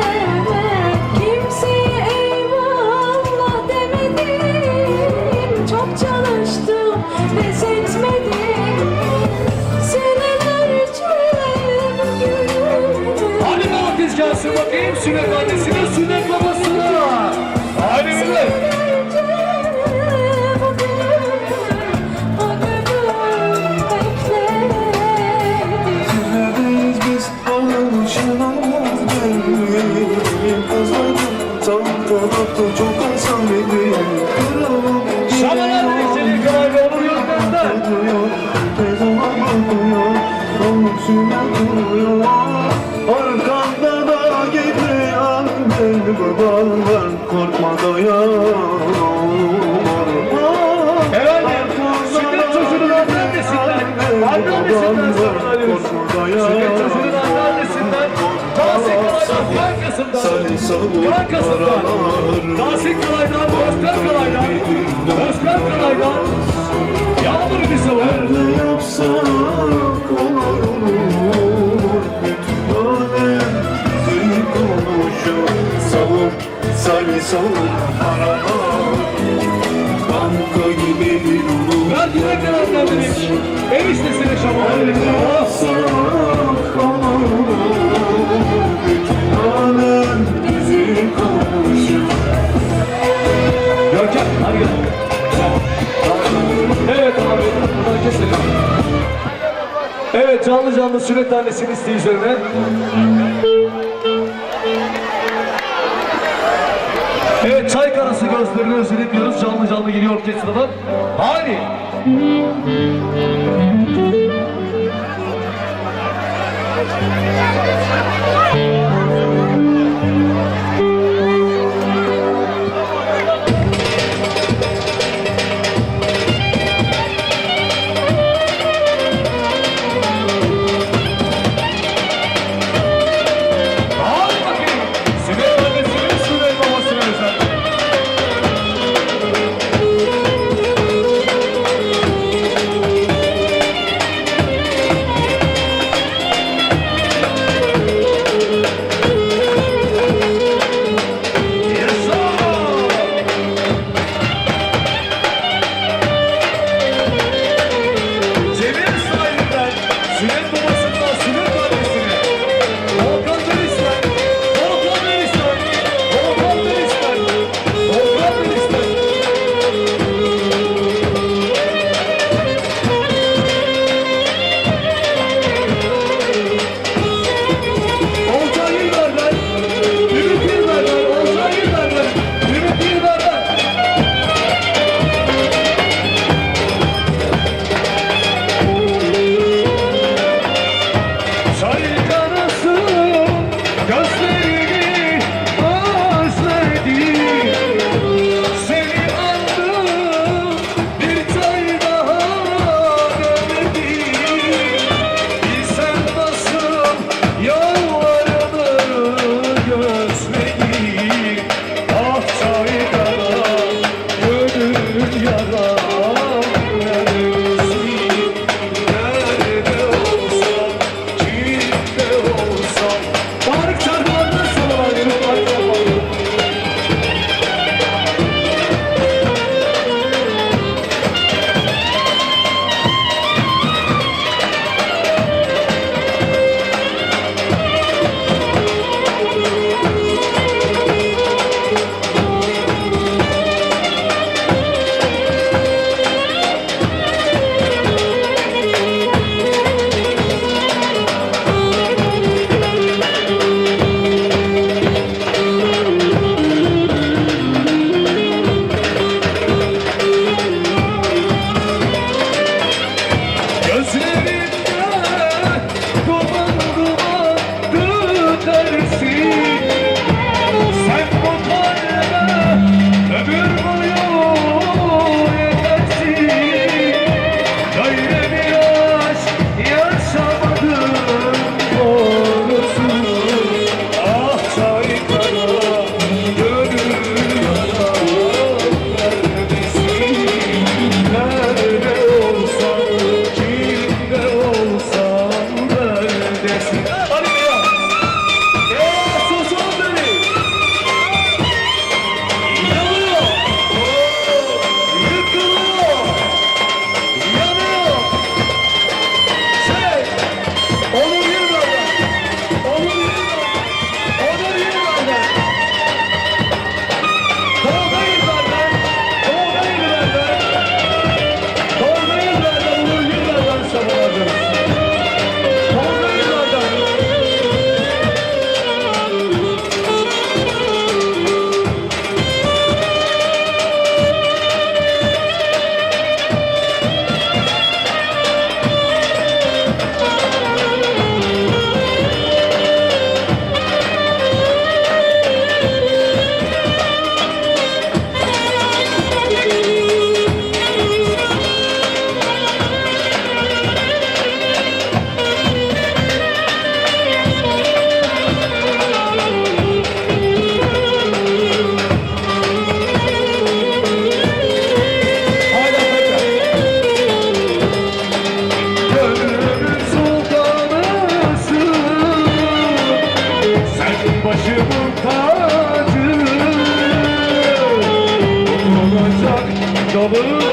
Kimseye eyvallah demedim, çok çalıştım, pes etmedim. Senelerce bugün Hadi baba tezgahsın bakayım sünnet annesine, sünnet babasına. Hadi millet. Neredeyiz biz anlaşılamaz benim kazandım sağ tarafta çok asamedim kırılım Şamalar Reçeli Kıvaylı Onur Yöntem'den. Tez olan bakıyor Onun sümen duruyor Arkanda da gidiyor Beni baban var korkma Efendim, sünnet çocuğunun anneannesinden, anneannesinden sonra alıyoruz. Sünnet çocuğunun anneannesinden, Tahsin Kalay'dan, Kıran Kasım'dan, Tahsin Kalay'dan, Özkan Kalay'dan, Özkan Kalay'dan, Yağmur Ünisav'ı, Ne yapsak olur Bütün alem bizi konuşur Savur, sali savur paralar Banka gibi bir ulus ben yürekten anlamış, eniştesine şamalar Ne yapsak olur Bütün alem bizi konuşur Görkem, hadi gel. Evet abi, buradan keselim. Evet, canlı canlı sünnet annesinin isteği üzerine. Evet, çay karası gözlerini özlediyoruz. Canlı canlı geliyor orkestradan. Hadi. Hadi bakayım. Sünnet annesinin sünnet babasına özel.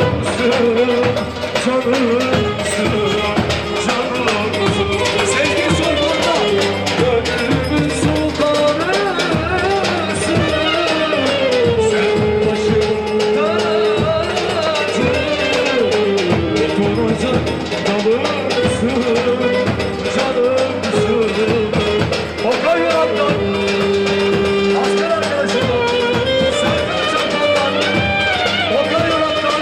canımsın, canımsın. Sevgi sultanla gönlümün sultanısın. Sen başım tacı, oturacak dalımsın, canımsın. Okay Yoran'dan, asker arkadaşımdan, Serkan Çakal'dan, Okay Yoran'dan.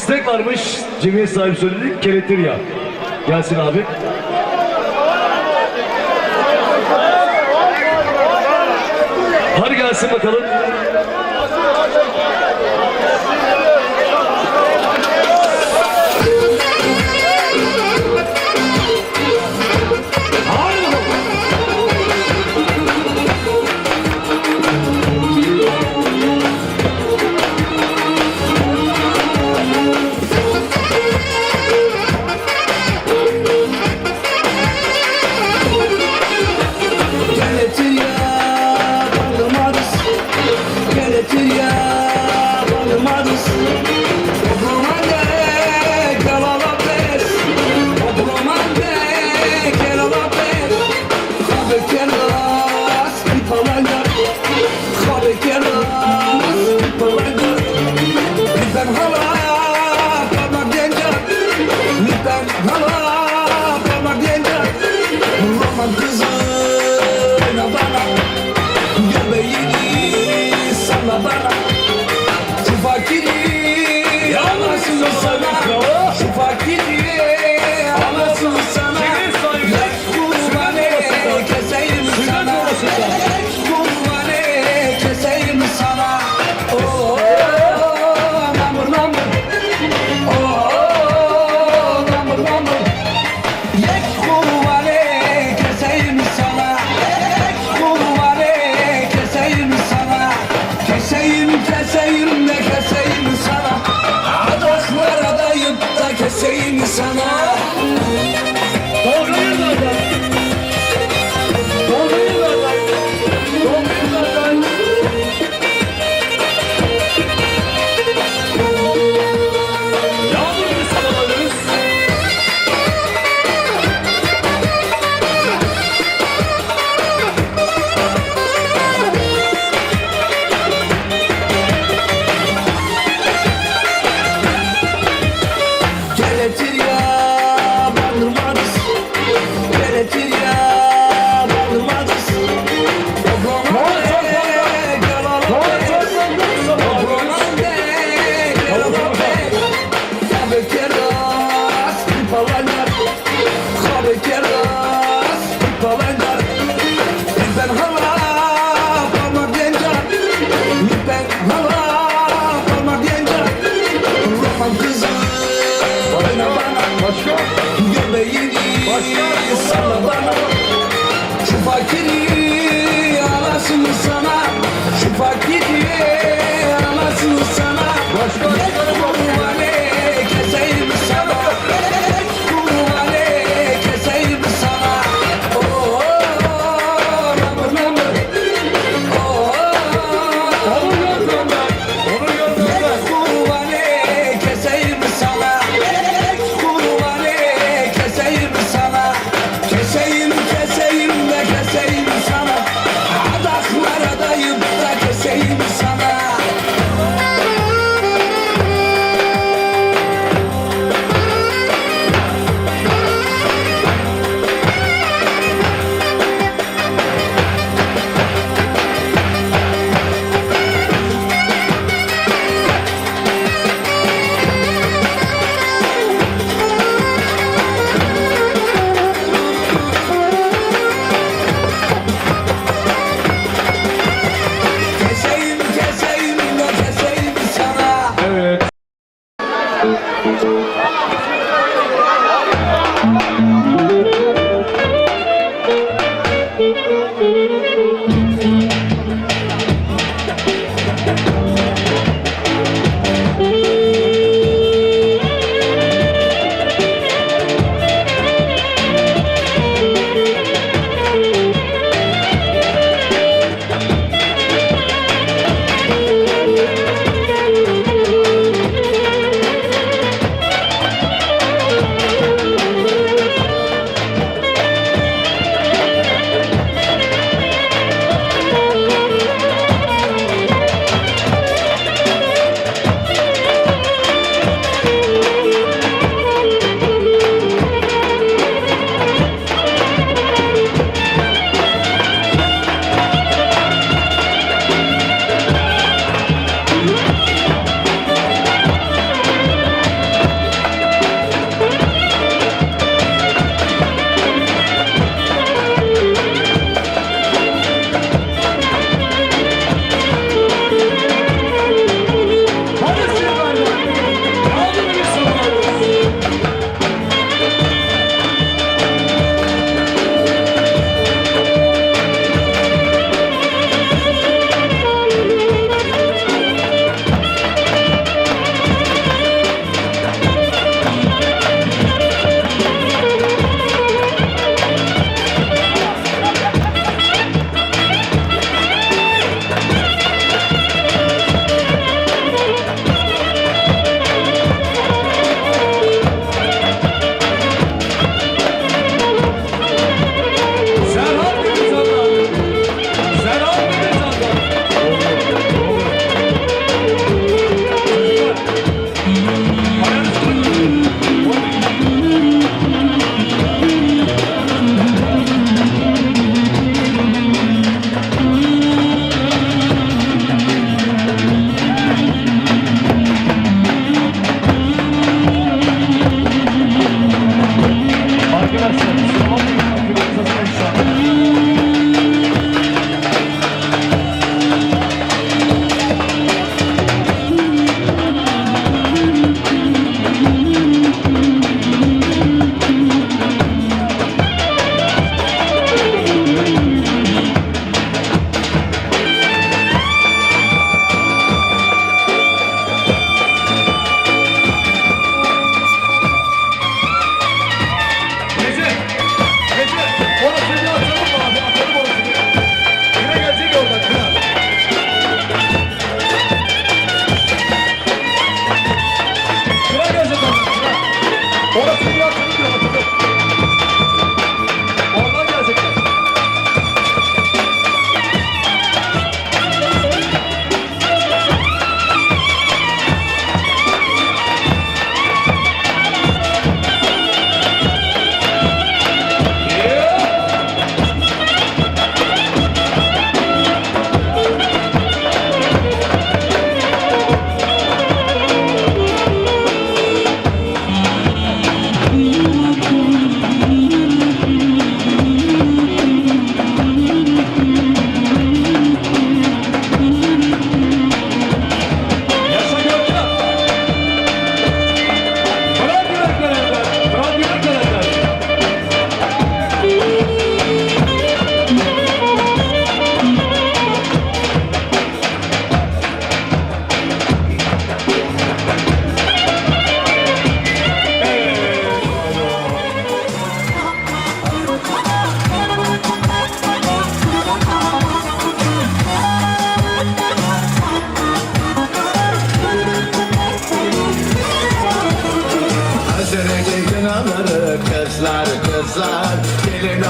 istek varmış. Cemiyet sahibi söyledi. Keletirya. Gelsin abi. Hadi gelsin bakalım.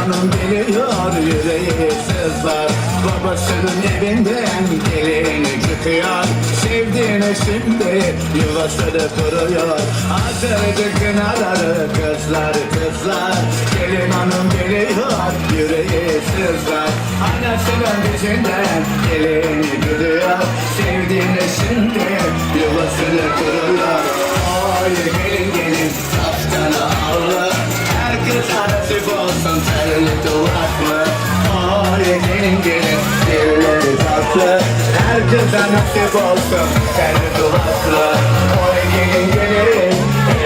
hanım geliyor yüreği sızlar. Babasının evinden gelini çıkıyor. Sevdiğine şimdi yuvasını kuruyor. Hazırdı kınaları kızlar kızlar. Gelin hanım geliyor yüreği sızlar. Anasının dizinden gelini gidiyor. Sevdiğine şimdi yuvasını kuruyor. Oy gelin gelin taftana allı. Herkes nasip olsun terli duvaklı. Oy gelin gelin dilleri tatlı. Herkese nasip olsun terli duvaklı. Oy gelin gelin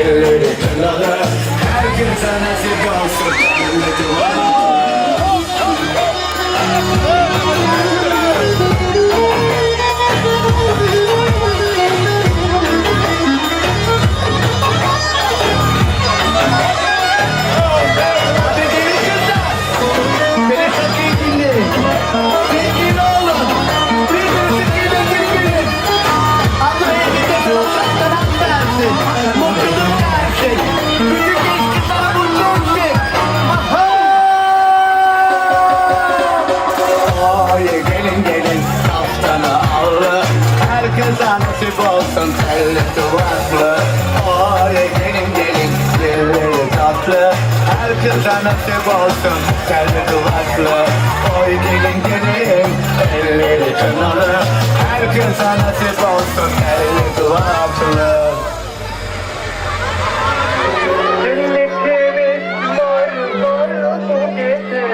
elleri kınalı. Herkese nasip olsun terli duvaklı. Herkese nasip olsun telli duvaklı. Oy gelin gelin dilleri tatlı. Herkese nasip olsun telli duvaklı. Oy gelin gelin elleri kınalı. Herkese nasip olsun telli duvaklı. Sünnetimiz var bu gece.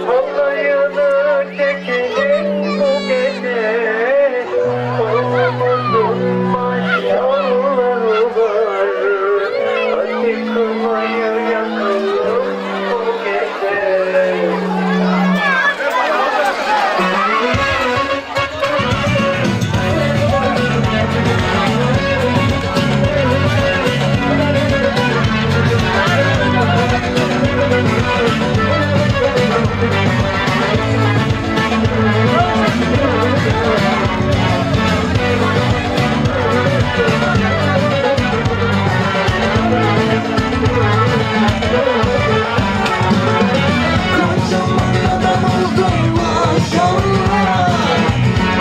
Halayını çekelim bu gece. Oğlumuzun maşallahı var. Hadi kılayı yakalım bu gece. Kocaman adam oldun maşallah.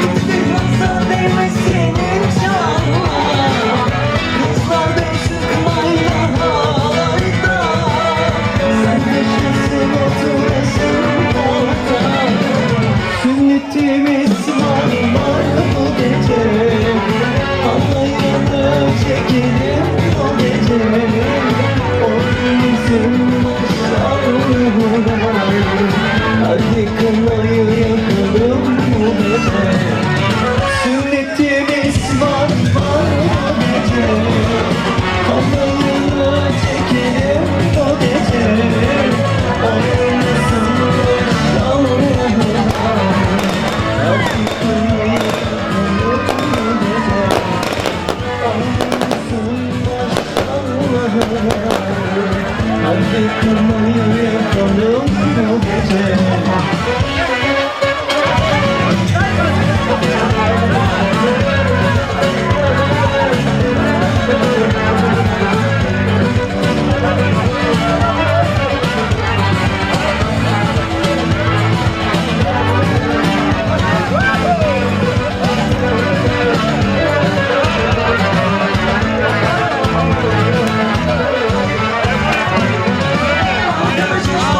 Hiçbir masa değmesin inşallah. Kızlar da çıkmayla harda. Sen yaşasın oturasın orada. Sünnetimiz var bu gece. Halayını çekelim o gece. Oğlumuzun maşallahı var. Hadi kınayı yakalım bu gece. Sünnetimiz var bu gece. Halayını çekelim o gece. Oğlumuzun maşallahı var. Hadi kınayı yakalım bu gece. Oğlumuzun maşallahı var. Hadi kınayı yakalım bu gece.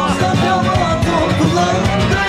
Mustafa toplandı.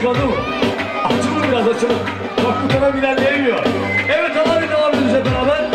tıkandı mı? Açılın biraz açılın. Bak bu taraf ilerleyemiyor. Evet hadi devam edeceğiz hep beraber.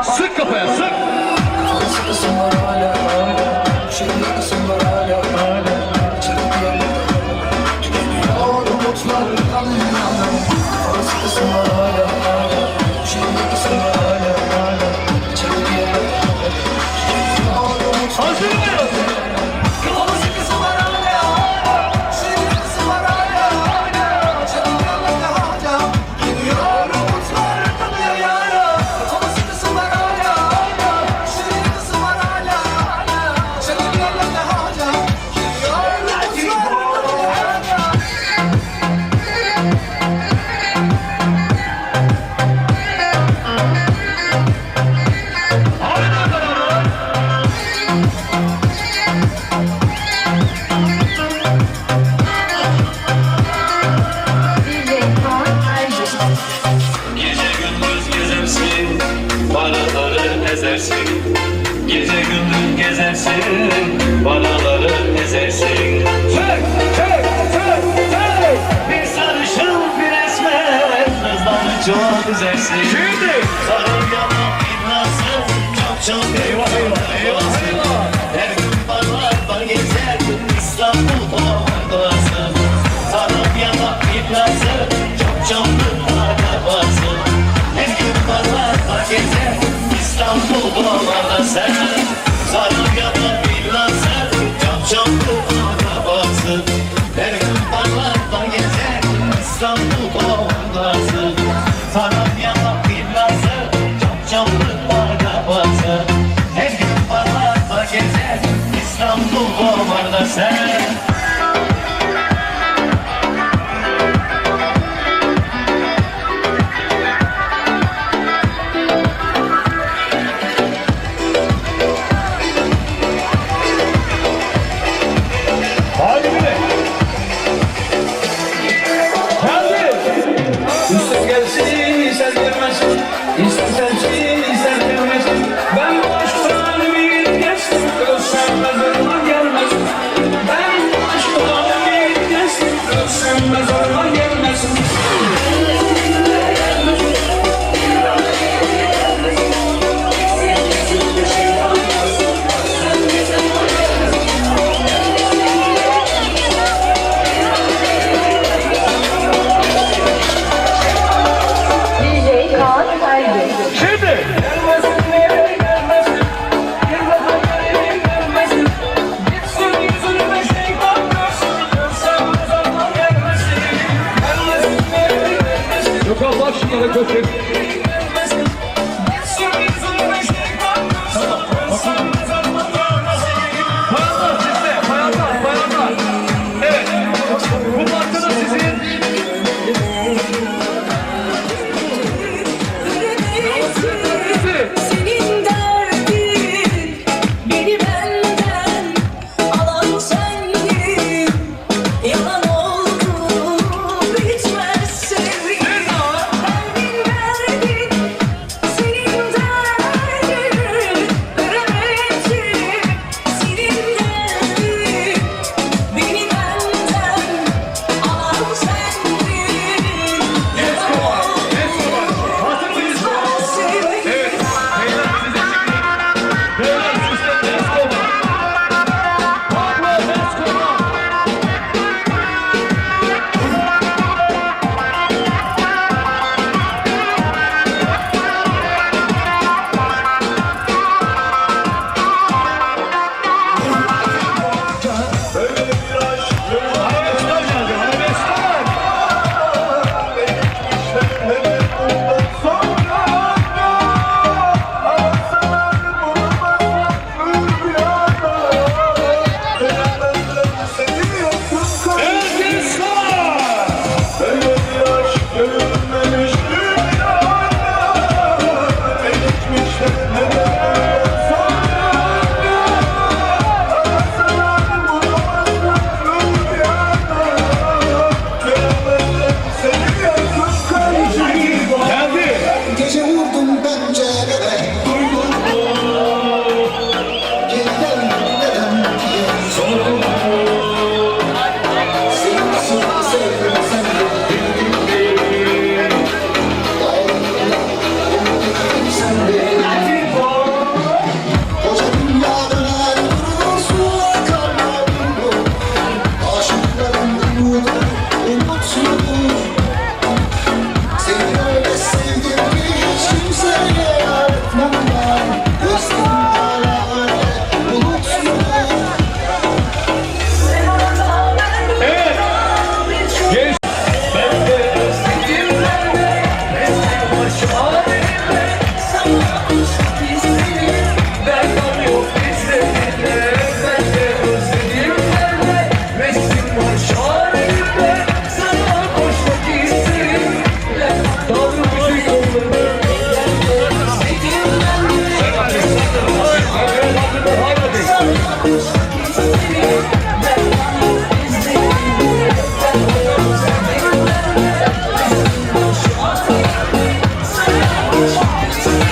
Sık kafaya sık. Hazır mıyız? Gece gündüz gezersin, paraları ezersin. Gece gündüz gezersin, paraları ezersin. Çek, çek, çek, çek. Bir sarışın bir esmer, kızları çok üzersin. Şimdi. Sarı yalan bilmezsin, çok eyvah eyvah eyvah. Her gün parlarda gezer, İstanbul havardasın. Sarı yalan bilmezsin, çok arabasın. Her gün parlarda gezer, İstanbul havada sen. Sarı yalan bilmezsin, çok arabasın. Her gün parlarda gezer, İstanbul havadasın. Sarı yalan bilmezsin, çok arabasın. Her gün parlarda gezer, İstanbul havada sen. Hadi bile. Geldi. İster gelsin, ister gelmesin. İster sensin, ister gelmesin. Ben bu aşktan ümit kestim. Ölsem mezarıma gelmesin. Ben bu aşktan ümit kestim. Ölsem mezarıma gelmesin. Şimdi. Gelmesin, nereye gelmesin. Gelmesin, nereye gelmesin. Gitsin yüzüme şeytan görsün. Ölsem mezarıma gelmesin. Gelmesin, nereye gelmesin. Yok Allah şunlara köşek. Gelmesin. Gitsin yüzüme şeytan görsün. Ölsem mezarıma gelmesin. Bayanlar sizde. Bayanlar, bayanlar. Evet. Bu parça da sizin. Senin derdin beni benden alan sendin. Yalan oldu bitmez sevgim. Kalbin verdi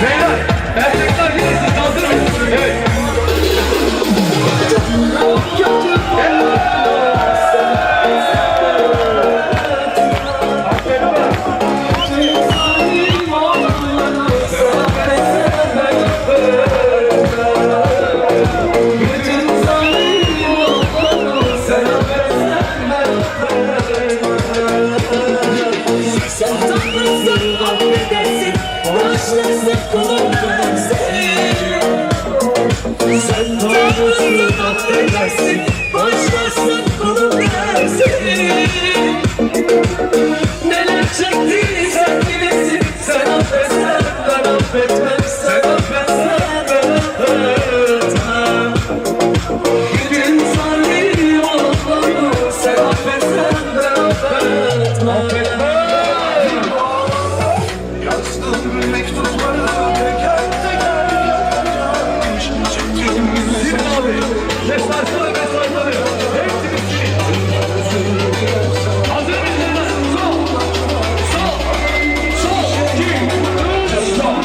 Beyler, erkekler yine siz hazır mısınız? Evet. Sen tanrısın, affedersin, bağışlarsın kulundan seni. Sen tanrısın, affedersin, bağışlarsın kulundan seni. Neler çektiysen bilesin, sen affetsen ben affetmem, sen affetsen ben affetmem. Bütün zalim olanı sen affetsen ben affetmem. Yazdım mektupları teker teker yakacağım. Çektim Sinan abi, mesajları. Hepsini silin. Hazır mısınız? Sol, 2, 3, sol.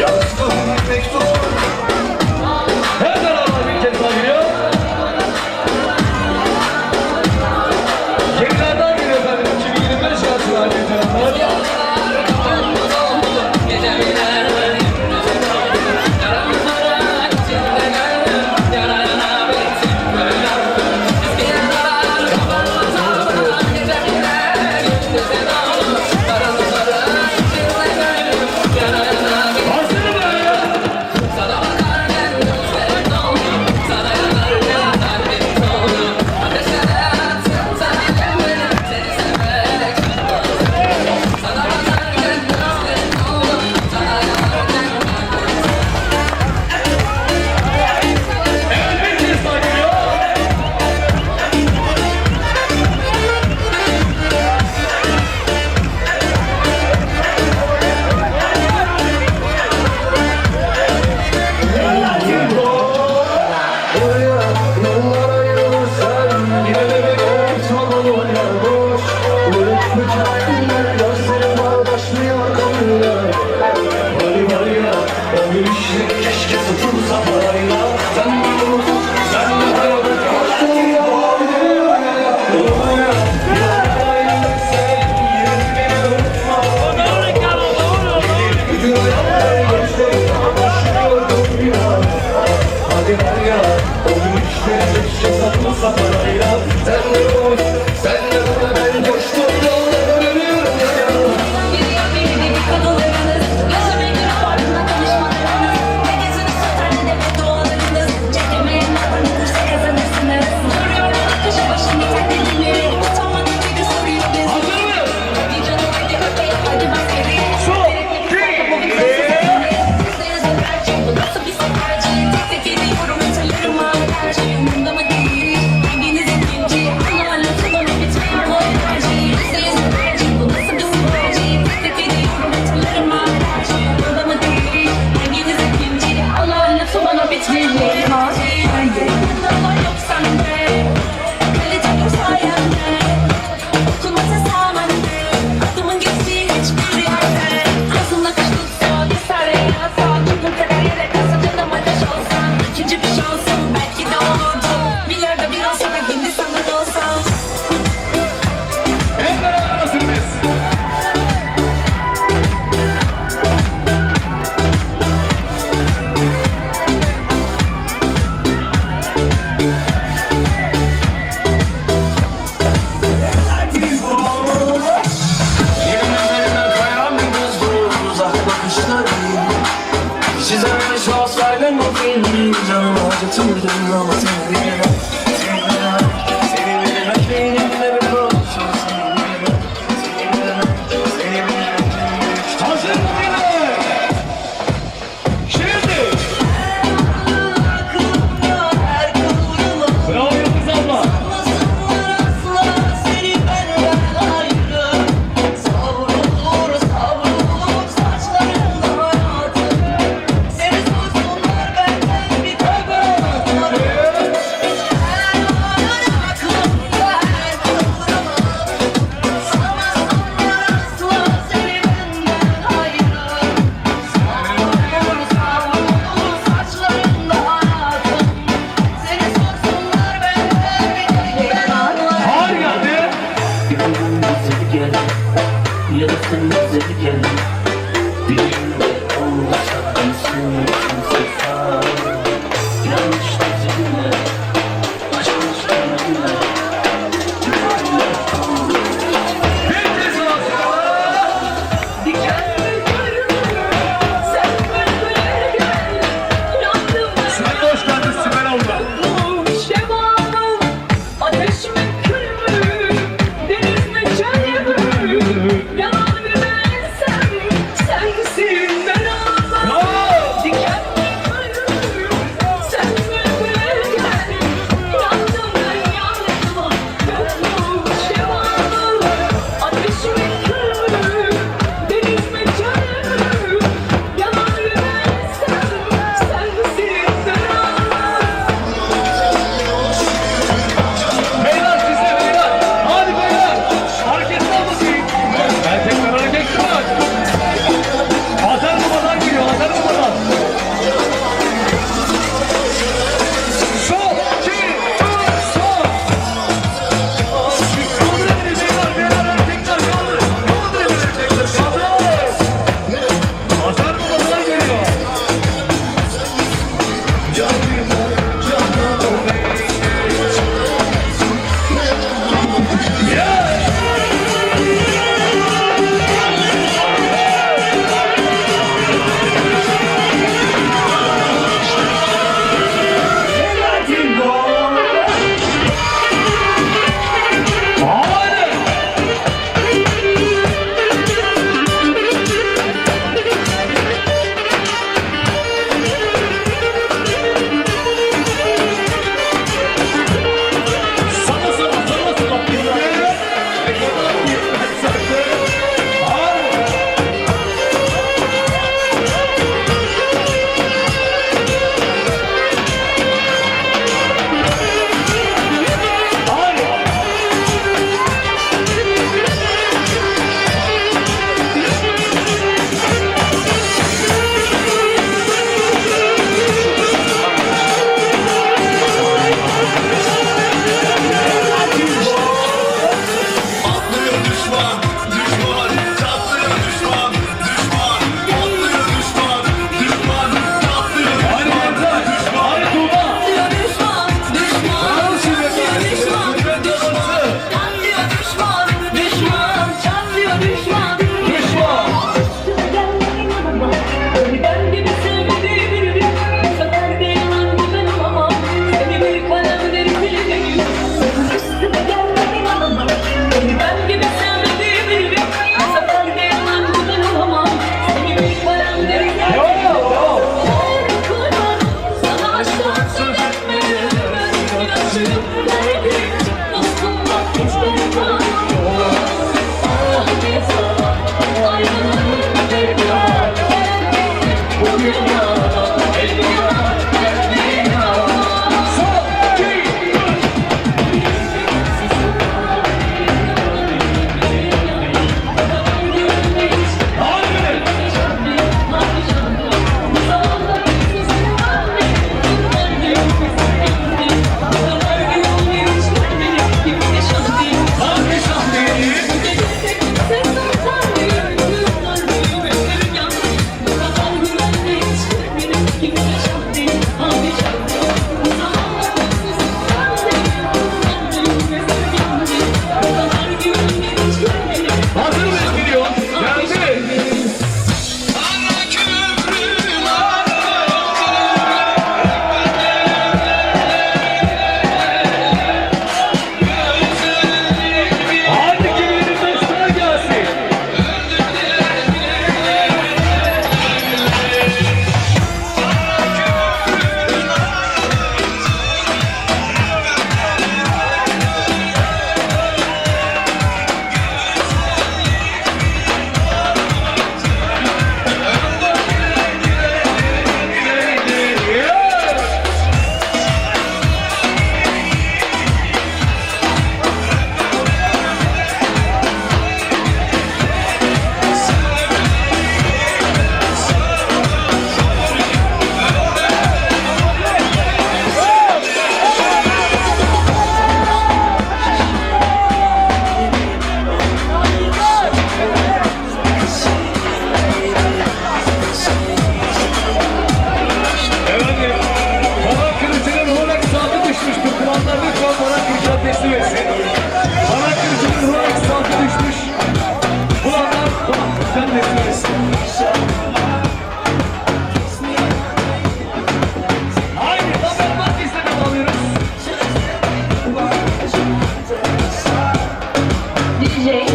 yazdım mektupları. Her beraber bir kez daha geliyor. Yenilerden geliyor efendim. 2025 şarkılar getirenler. Hazır mı? Evet, bir kez daha geliyor. Yollar ayrılırsan yine de beni tutmalı ya boş. Unutmuş hainler gözlerim bağdaşmıyor kanıyla. Var ya o gülüşleri keşke satılsa parayla. Sen de unut, sen de hayatı kaçtın ya. Yollar ayrılırsan yine de beni unutma. Bütün hayatlar gözlerim bağdaşmıyor kanıyla. Hadi var ya o gülüşleri keşke satılsa parayla. Sen de unut, sen de bana ben coştum yollara dönüyorum ya. Giriyor benim kanallarınız, gözüme göre ardından konuşmalarınız. Ne gözünüz tutar ne de dualarınız. Çekemeyen laflarınızsa kazanırsınız. Duruyor akışı başını kendini. Utanmadan gibi soruyor bizi. Hazır mı? Bir canım hadi öpeyim hadi bak geri. Sol, 2, Bu nasıl bir seferci? Tek tek ediyorum öteleri mahallerce. Umurumda mı değil? Hanginiz ikinci? Allah lütfen bana bitmiyor bu enerji. %100 bu nasıl bir seferci? Tek tek ediyorum öteleri mahallerce. Umurumda mı değil? Hanginiz ikinci? Allah lütfen bana bitmiyor bu enerji. Allah yok sende. Kalite yok sayende. Okunmasa sağmende. Adımın geçtiği hiçbir yerde. Aslında kış tutsa bir sarı yasa. Çıkın kadar yere kalsa canım ateş olsa. İkinci bir şansım belki de olurdu. Milyarda bir olsa da Hindistan'da da olsam. hep beraber hazır mıyız? Yerimden kayan bir buzdur uzak bakışların. Çizilmiş olsaydın o filmi canımı acıtırdın ama seni bilemem. Seni bilemem benimle bir konuşur. Seni bilemem, seni bilemem. Hazır mıyız? Şimdi. Bravo Yıldız abla. gel ya da sen bize gel. Bir günde olmasa bilsin kimse sağ. Yanlış bizimle, aşkımız benimle. Sen de hoş geldin Sibel abla. Ateş mi kül mü? Deniz mi çöl mü? Yalan bir ben sen, sensin ben ağlam. Diken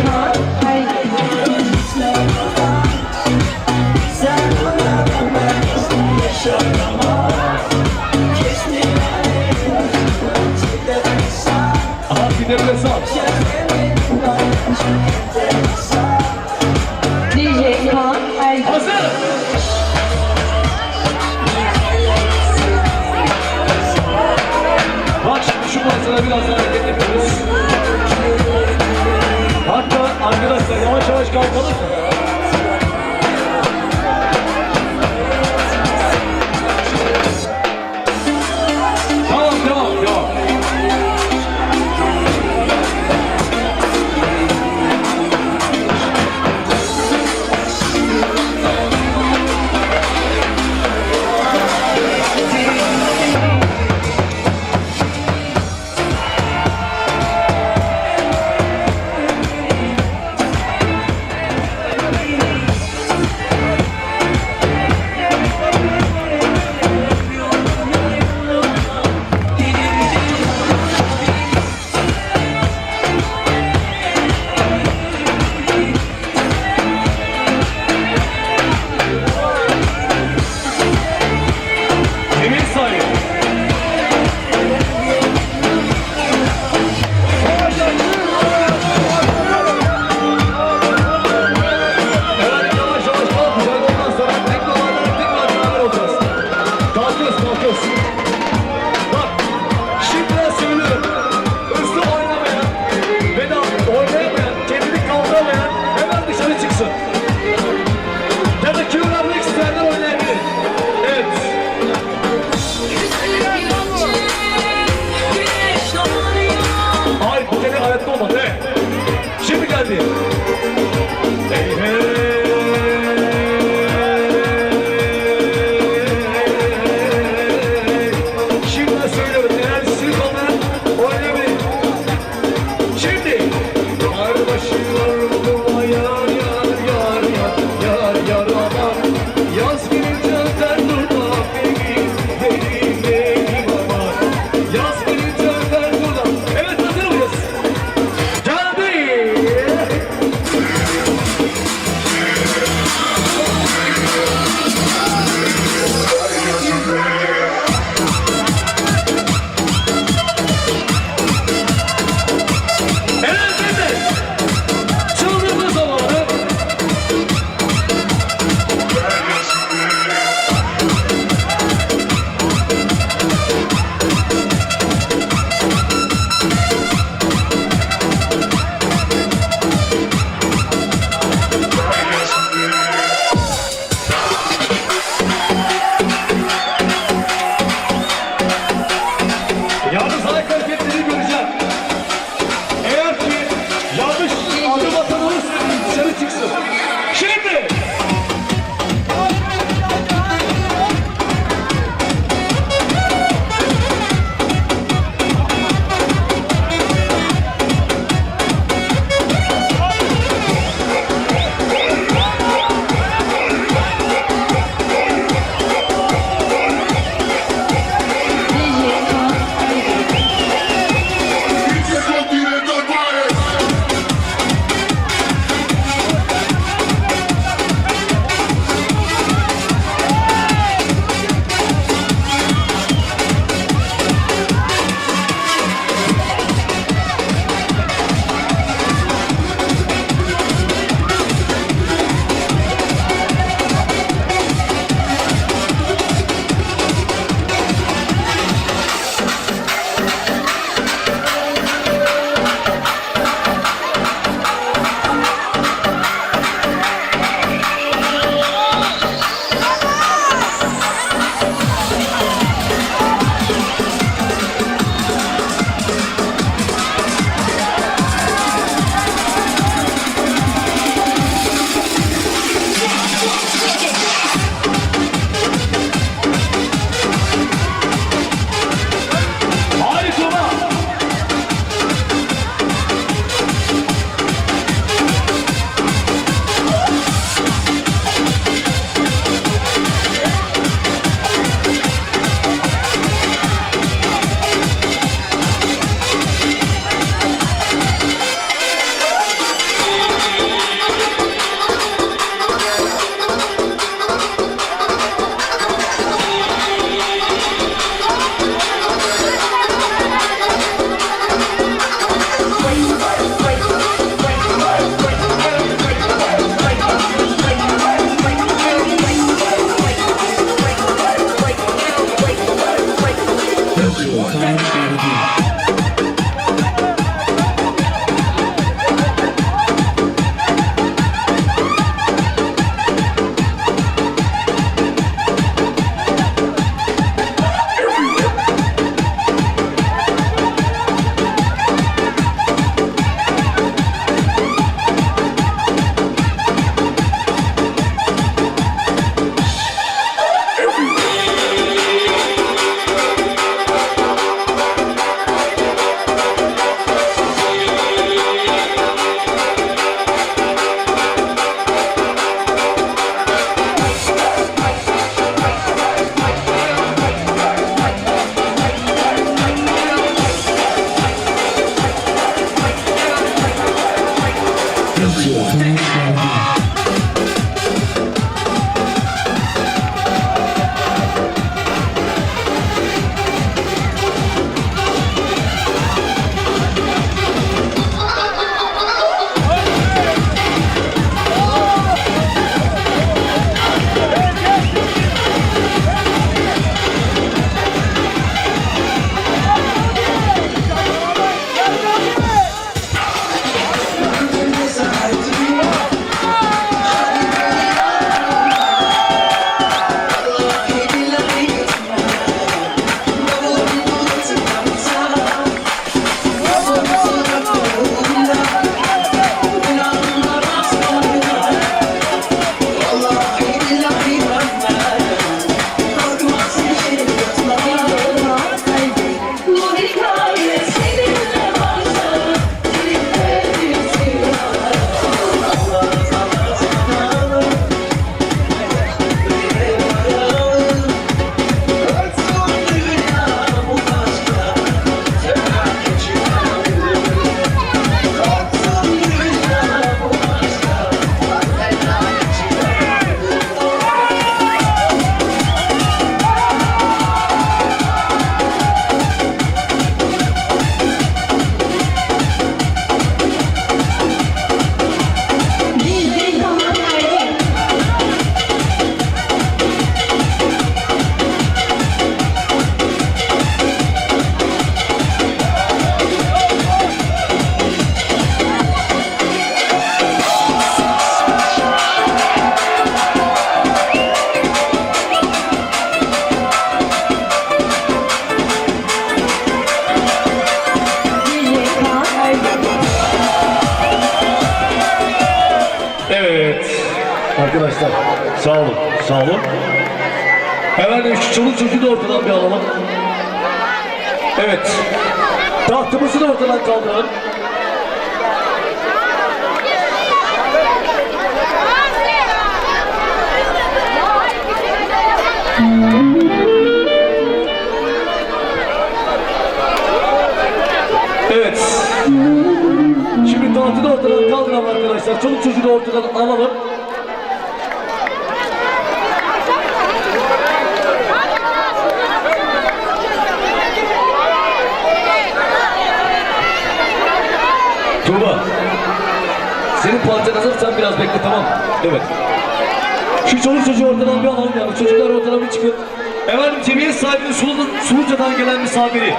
Kaan Ergin. Aha bir nefes al. DJ Kaan Ergin. Hazır. Bak şimdi şu masada biraz daha hareket yapıyoruz. Hatta arkadaşlar yavaş yavaş kalkalım mı? Tamam, devam, devam. Arkadaşlar sağ olun, sağ olun. Efendim şu çoluk çocuğu da ortadan bir alalım. Evet. Tahtımızı da ortadan kaldıralım. Evet. Şimdi tahtı da ortadan kaldıralım arkadaşlar. Çoluk çocuğu da ortadan alalım. Tuğba, senin parçan hazır, sen biraz bekle, tamam mı? Evet. Şu çoluk çocuğu ortadan bir alalım yani, çocuklar ortadan bir çıkın. Efendim cemiyet sahibinin Suluca'dan gelen misafiri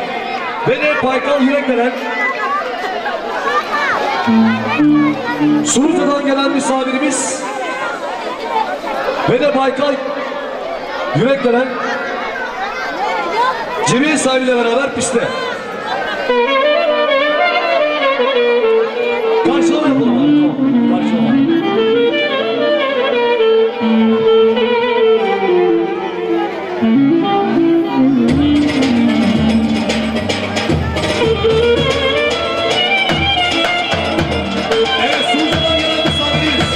ve de Baykal Yüreklenen Suluca'dan gelen misafirimiz ve de Baykal Yüreklenen cemiyet sahibiyle beraber pistte. Karşılama yapalım abi, tamam. Karşılama. Evet, Suluca'dan gelen misafiriyiz.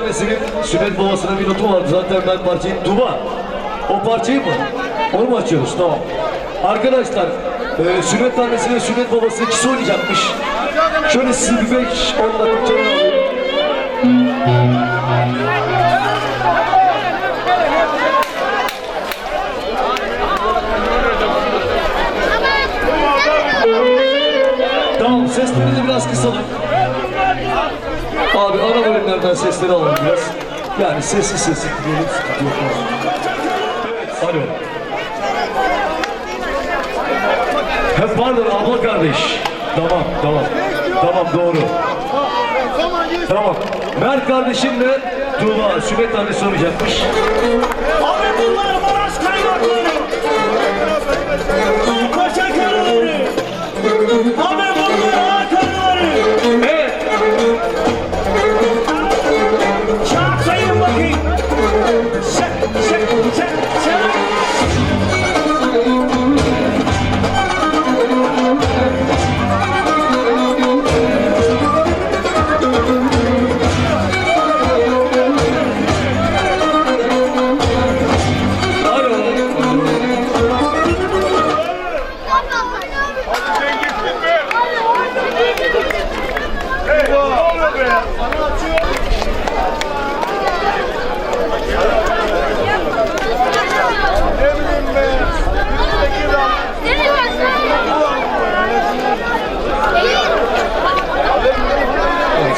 annesinin sünnet babasının bir notu vardı. Zaten ben parçayı Tuba. O parçayı mı? Onu mu açıyoruz? Tamam. Arkadaşlar sünnet annesinin sünnet babası ikisi oynayacakmış. Şöyle sizi bir 5-10 dakika çabuk alayım. Tamam, seslerinizi biraz kısalım. Abi ara bölümlerden sesleri alalım biraz. Yani sessiz dinleyelim, sıkıntı yok. Evet, alo. Pardon abla kardeş. Tamam doğru. Tamam. Mert kardeşimle Tuğba sünnet annesi olacakmış. Abi bunlar Maraş kaynakları. Paşa karıları. Abi bunlar ağa karıları. Evet. Şark sayın bakayım. Şak.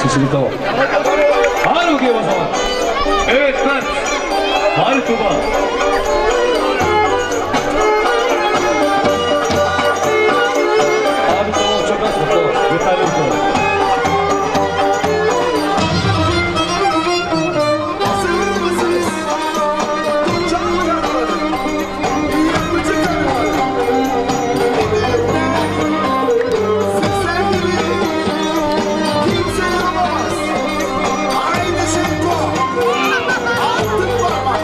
Sesini tamam. Hadi okuyalım o zaman. Evet Mert. Hadi Tuba. Abi tamam çok az tamam. Yeterli bu kadar. Hazır mısınız? Canlı yanları, yapıcı karılar. Sizler gibi kimse yapamaz. Aynı şey bu. Artık parmak.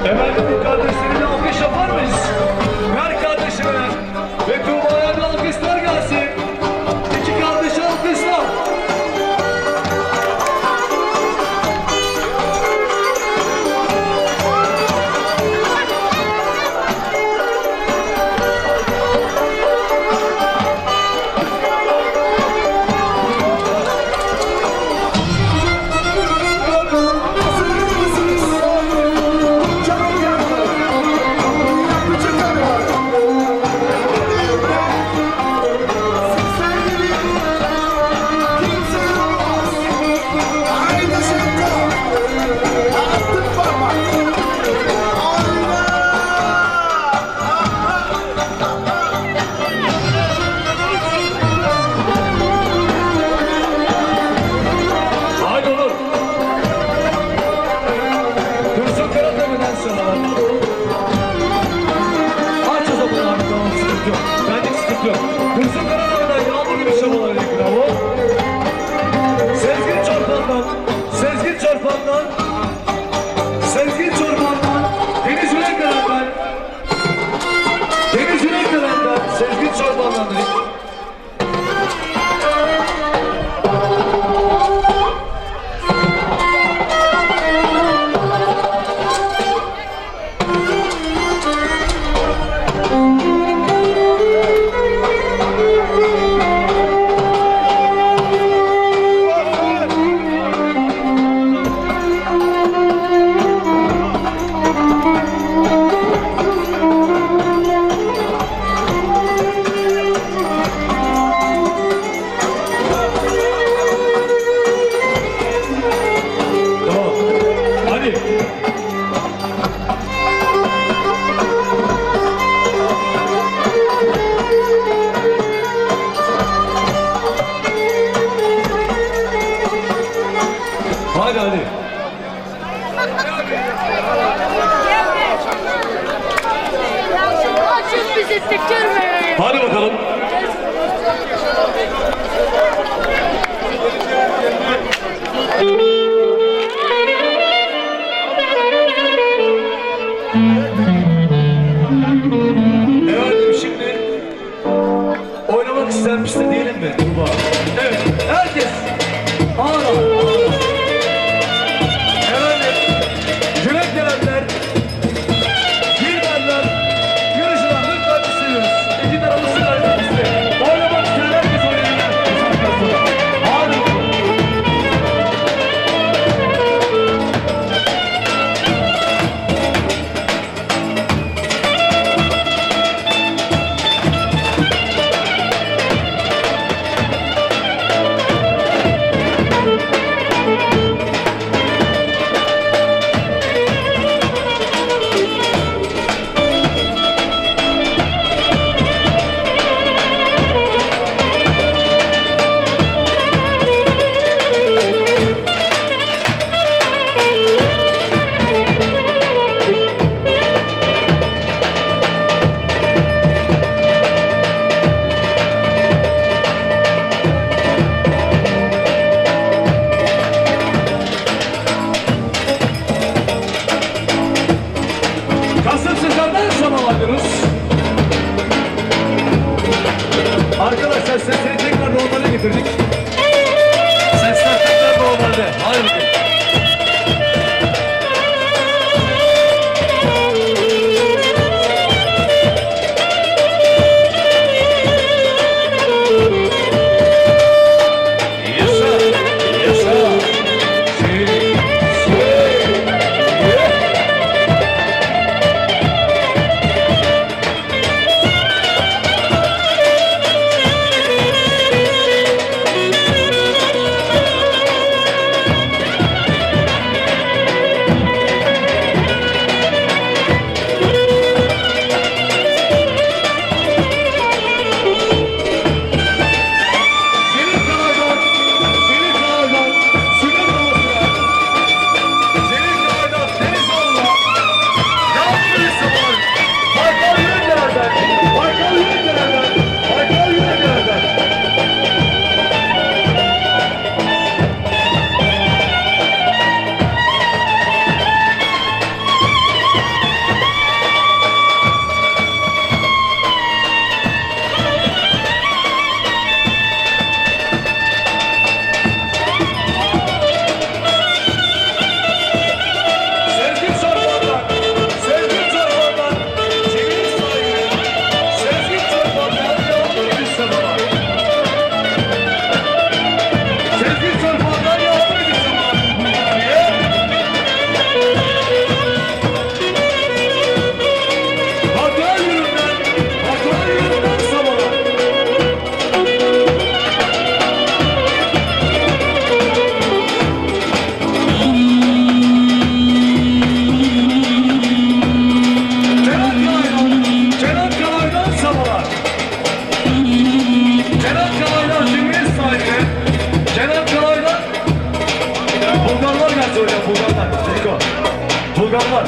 Efendim bu kardeşlerine alkış yapar mıyız? Ver kardeşime ve Tuğba'ya da alkışlar gelsin. İki kardeşe alkışlar. Hazır mısınız? Canlı yanları, yapıcı karılar. Sizler gibi kimse yapamaz. Aynı şey bu. Artık parmak. Haydi olur. Dursun Karatepe'den sonra. Aç o zaman abi tamam sıkıntı yok. Bence sıkıntı yok. Dursun Karatepe'den yağmur gibi şabalar ilk bravo. Sezgin Çorban'dan. Deniz Yürekdelen'den. Sezgin Çorban'dan dedik. Tamam. Hadi. Hadi. Açın bizi tükürmeyin. Hadi bakalım. Evet, şimdi oynamak isteyen piste diyelim mi? Tuğba. Evet, herkes ağır ağır. Efendim, yürek gelenler, girmenler, yarışılar lütfen istiyoruz. İki tarafı sırayla piste. Oynamak isteyen herkes oynayabilir. Hadi bakalım. Kasımsızlardan samaladınız. Arkadaşlar sesleri tekrar normale getirdik. Sesler tekrar normalde. Hayır. Yaşa, yaşa. Bulgarlar.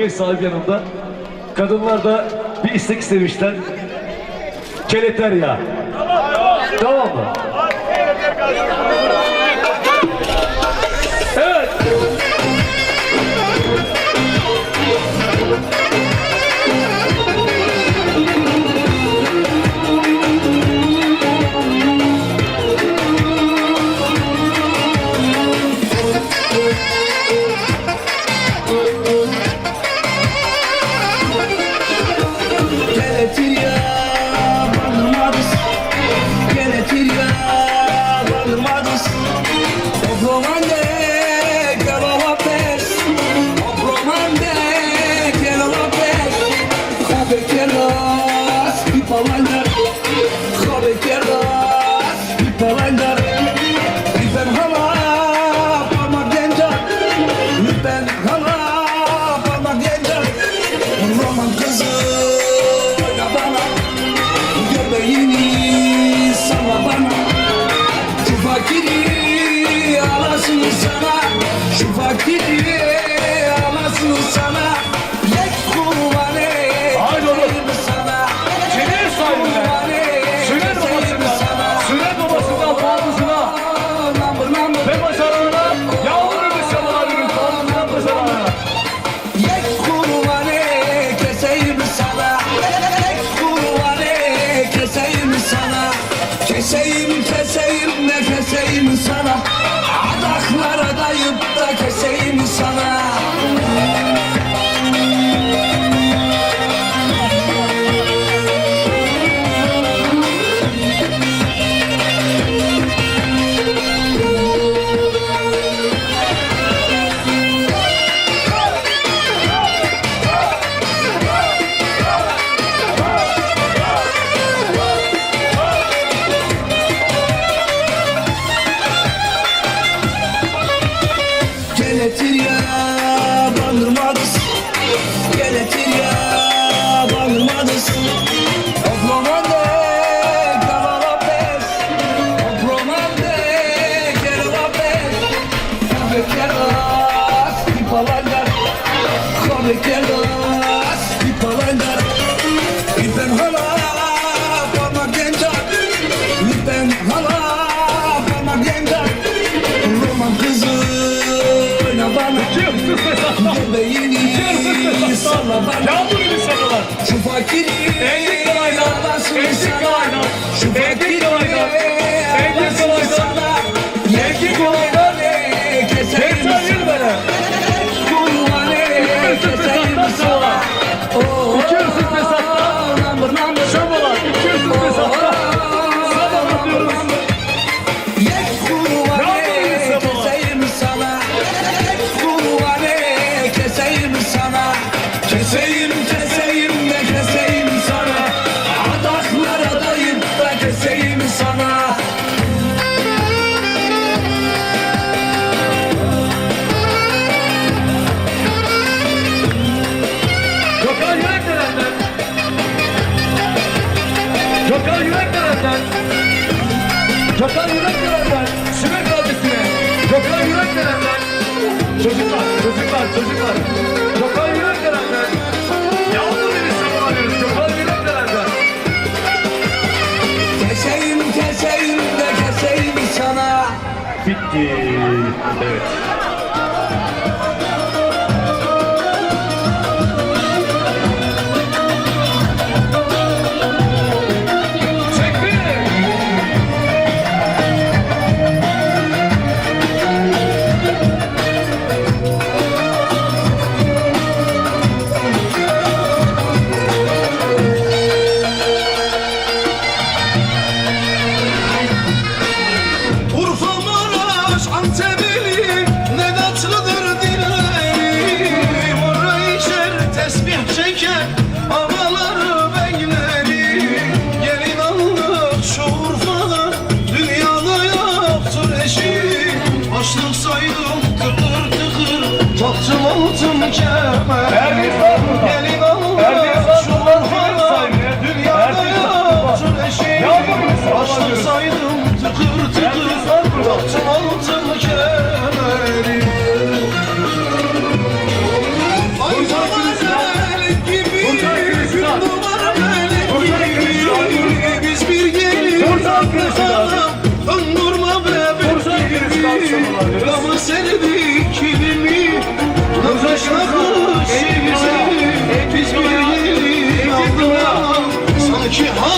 ev sahibi yanında. Kadınlar da bir istek istemişler. Keleterya. Tamam mı? Evet. Keletirya bandırmadız, keletirya bandırmadız. O promande kelavapes, o promande kelavapes. Habekeras pipalandar, habekeras pipalandar. Lütfen hala parmak gencer, lütfen hala parmak gencer. Roman kızı bana, göbeğini salla bana. Şu fakiri alasın sana, şu fakiri alasın sana. Yek kurbanı keseyim sana, Çevir sahibine. Sürer babasından, sürer babasından fazlasına ve başarılarına yavrum insanlarının fazlasından başarılarına. Yek kurbanı keseyim sana, yek kurbanı keseyim sana. Keseyim keseyim ne keseyim sana, adaklara dayıp da keseyim sana. Keletirya bandırmadız, keletirya bandırmadız. O promande kelavapes, o promande kelavapes. Habekeras pipalandar, habekeras pipalandar. Lütfen hala parmak gencer, lütfen hala parmak gencer. Roman kızı bana, göbeğini salla bana. Yağmur insanlar. Şu fakiri Endik kalaylar, alasın endik sana, kalaylar, şu endik fakiri kalaylar, endik alasın kalaylar, sana. endik Yek kalaylar. kurbanı keseyim Tekrar yürü sana, böyle. kurbanı keseyim sana. Oh, 200 fesattan number. şabalar. 200 fesattan sana bakıyoruz. Yek kurbanı Ne yapıyorsun baba? keseyim sana, yek kurbanı keseyim sana. Keseyim keseyim ne keseyim sana, adaklara dayıp da keseyim sana. Gökhan Yürekdelen'den. Gökhan Yürekdelen'den. Gökhan Yürekdelen'den. Sümer Radyosu'na. Gökhan Yürekdelen'den. Çocuklar. Gökhan Yürekdelen'den. Yavrum beni sabah arıyoruz. Gökhan Yürekdelen'den. Keseyim keseyim de keseyim sana. Bitti. Evet.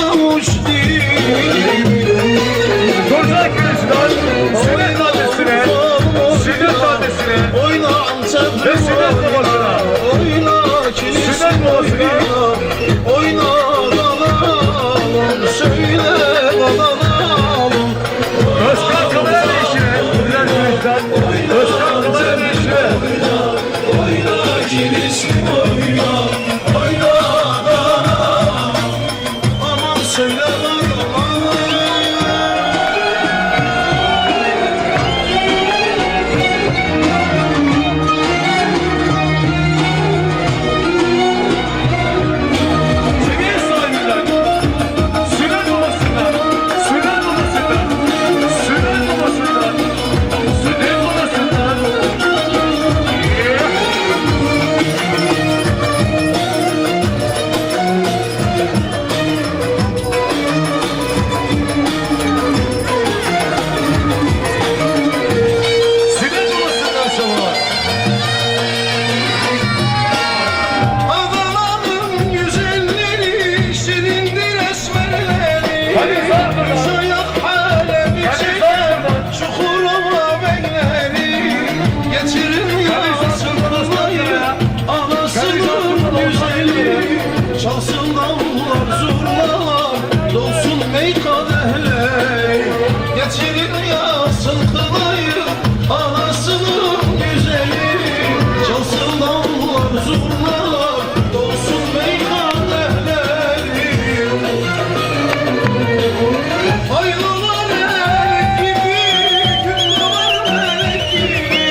havuç değil. Koca güneşten sünnet tanesine, sünnet tanesine Oyna Antep ve sünnet babasına, oyna kilis sünnet babasına, oyna dalalım söyle dalalım. Özkan kamera değişine, güzel güneşten, Özkan kamera değişine. Oyna kilis oyna oyna dalalım. Aman söyle dalalım. Seviye sahibinden, sünnet babasından, sünnet babasından, sünnet babasından, sünnet babasından. Sünnet babasından sonra. Adalanın güzelleri, şirindir esmerleri. Hadi sağ buradan. Şayak alemi Hadi çeker, sağ buradan. çukuruma bekleri. Getirin yansınlar, anasının güzeli. Çalsın davullar, zurnalar, dolsun mey kadehler. Getirin yansın kılayı, anasının güzeli. Çalsın davullar, zurnalar, dolsun mey kadehler. Aynalar melek gibi, günler melek gibi.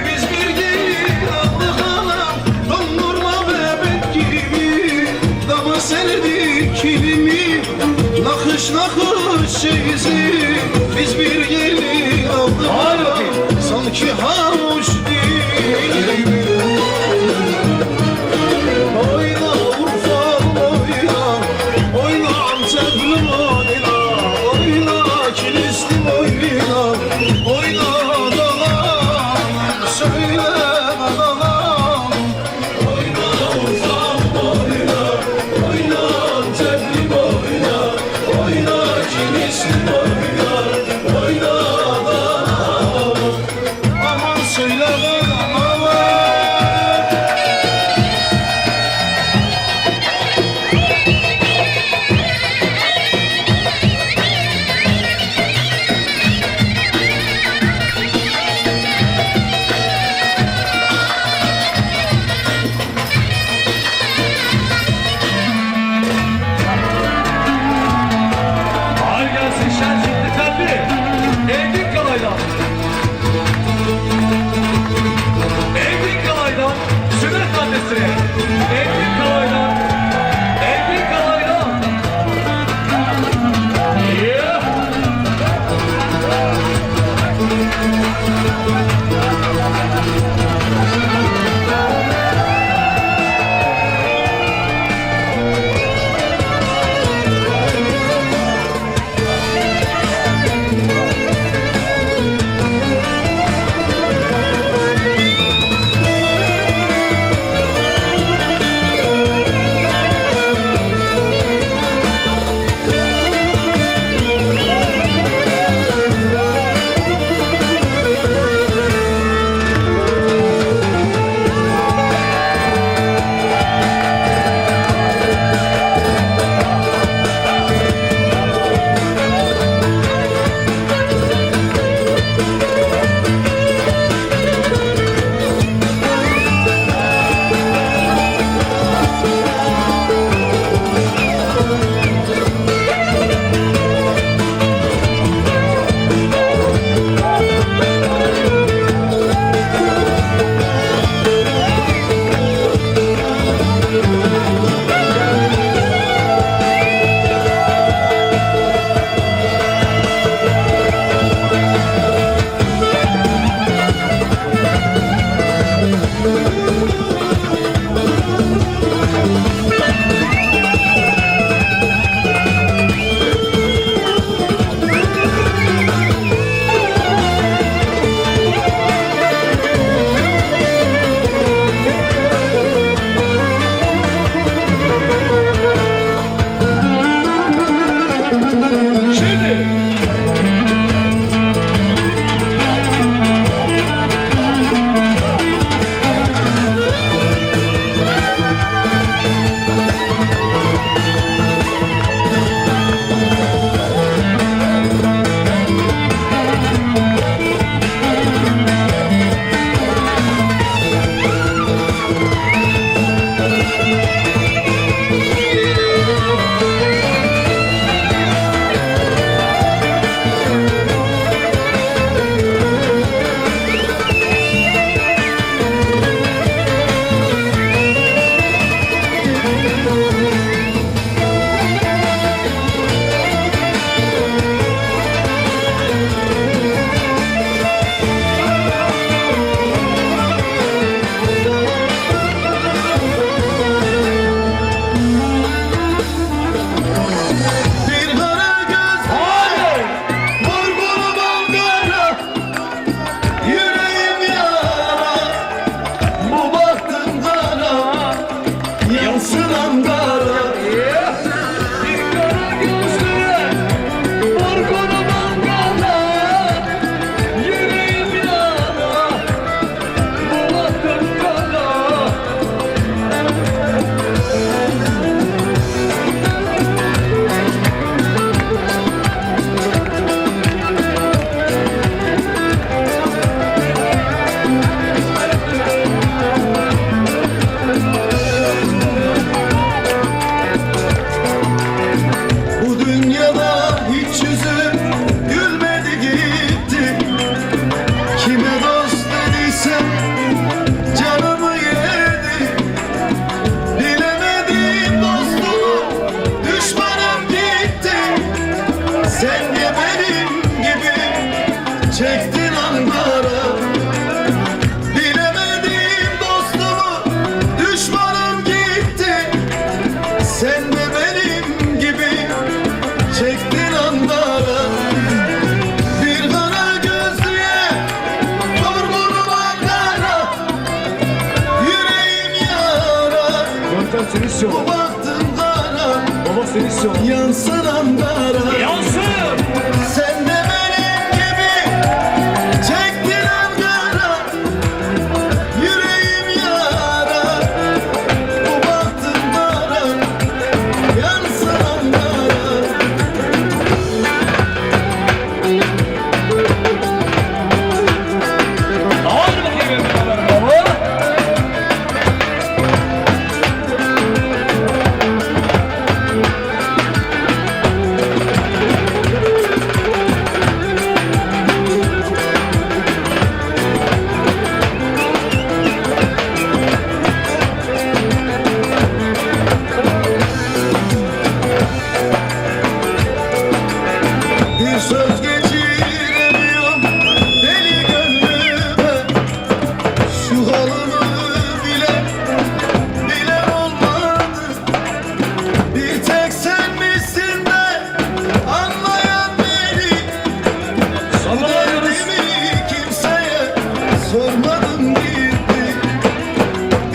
Biz bir gelin aldık anam, dondurma bebek gibi. Damı serdik kilimi, nakış nakış çeyizi. Biz bir gelin aldık Hadi anam, bakayım. sanki havuç değil. Oyna Urfa'm oyna, oyna Antep'lim oyna, oyna Kilis'lim oyna, oyna dalalım, söyle dalalım. Oyna Urfa'm oyna, oyna Antep'lim oyna, oyna Kilis'lim oyna, oyna dalalım. Aman söyle dalalım. Sen de benim gibi çektin Ankara. Bilemedim dostumu, düşmanım gitti. Sen de benim gibi çektin Ankara. Bir kara gözlüye vurgunum Ankara. Yüreğim yara, Yöntem seni istiyor. bu baktım kara. Baba seni istiyor. Yansın Ankara. Yansın! Sen de benim gibi çektin Ankara. Yüreğim yara, bu baktım kara. Yansın Ankara. Hadi bakayım baba. Bir söz geçiremiyorum deli gönlüme. Şu halımı bile olmadı. Bir tek sen misin de anlayan beni. Sana arıyoruz. Derdimi kimseye sormadım gitti.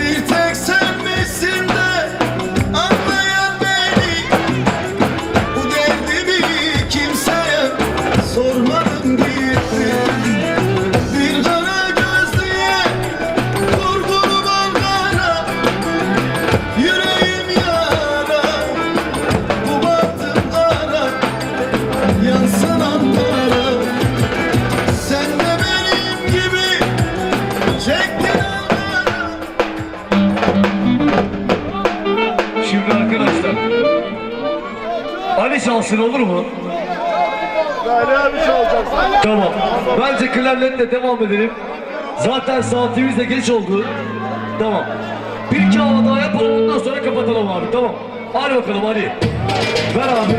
Bir tek sen misin de anlayan beni. Bu derdimi kimseye sormadım gitti. Bir kara gözlüye vurgunum Ankara. Yüreğim yara, bu baktım kara. Yansın Ankara. Sen de benim gibi çektin Ankara. Şimdi arkadaşlar. Ali çalsın olur mu? Tamam. Bence klarnetle devam edelim. Zaten saatimiz de geç oldu. Tamam. Bir iki hava daha yapalım ondan sonra kapatalım abi. Tamam. Hadi bakalım hadi. Ver abi.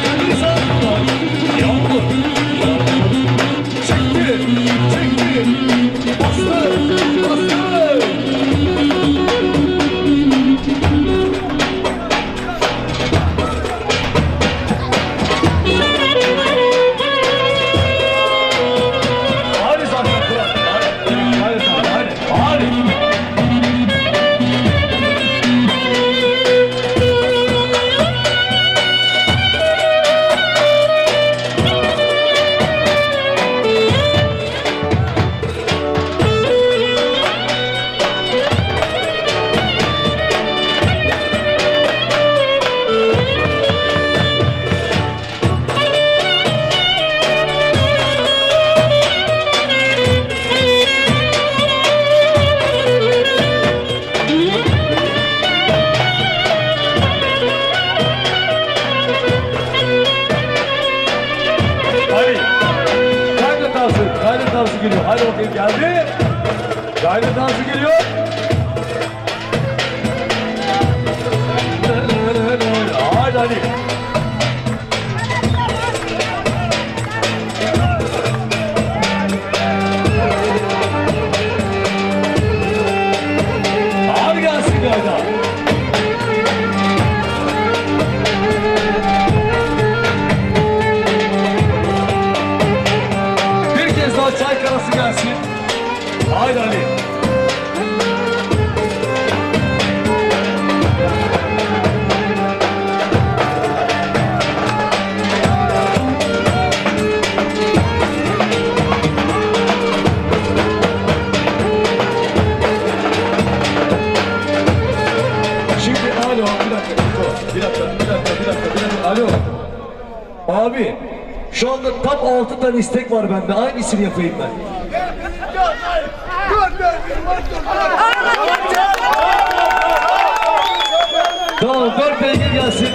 Kendini sağlıklar. Yağmur. Çekti. Çekti. Bastı. Bastı. Hadi zaten Fırat. Hadi. Hadi. Hadi. Hadi. Kaydet dansı. Kaydet dansı geliyor. Hadi bakayım geldi. Kaydet dansı geliyor. Hadi hadi. Hadi gelsin kayda. Bir kez daha çay karası gelsin. Haydi Ali. Şimdi alo bir dakika. Bir dakika. Alo. Abi şu anda tam 6 tane istek var bende. Aynısını yapayım ben. Tamam 4 beygir gelsin.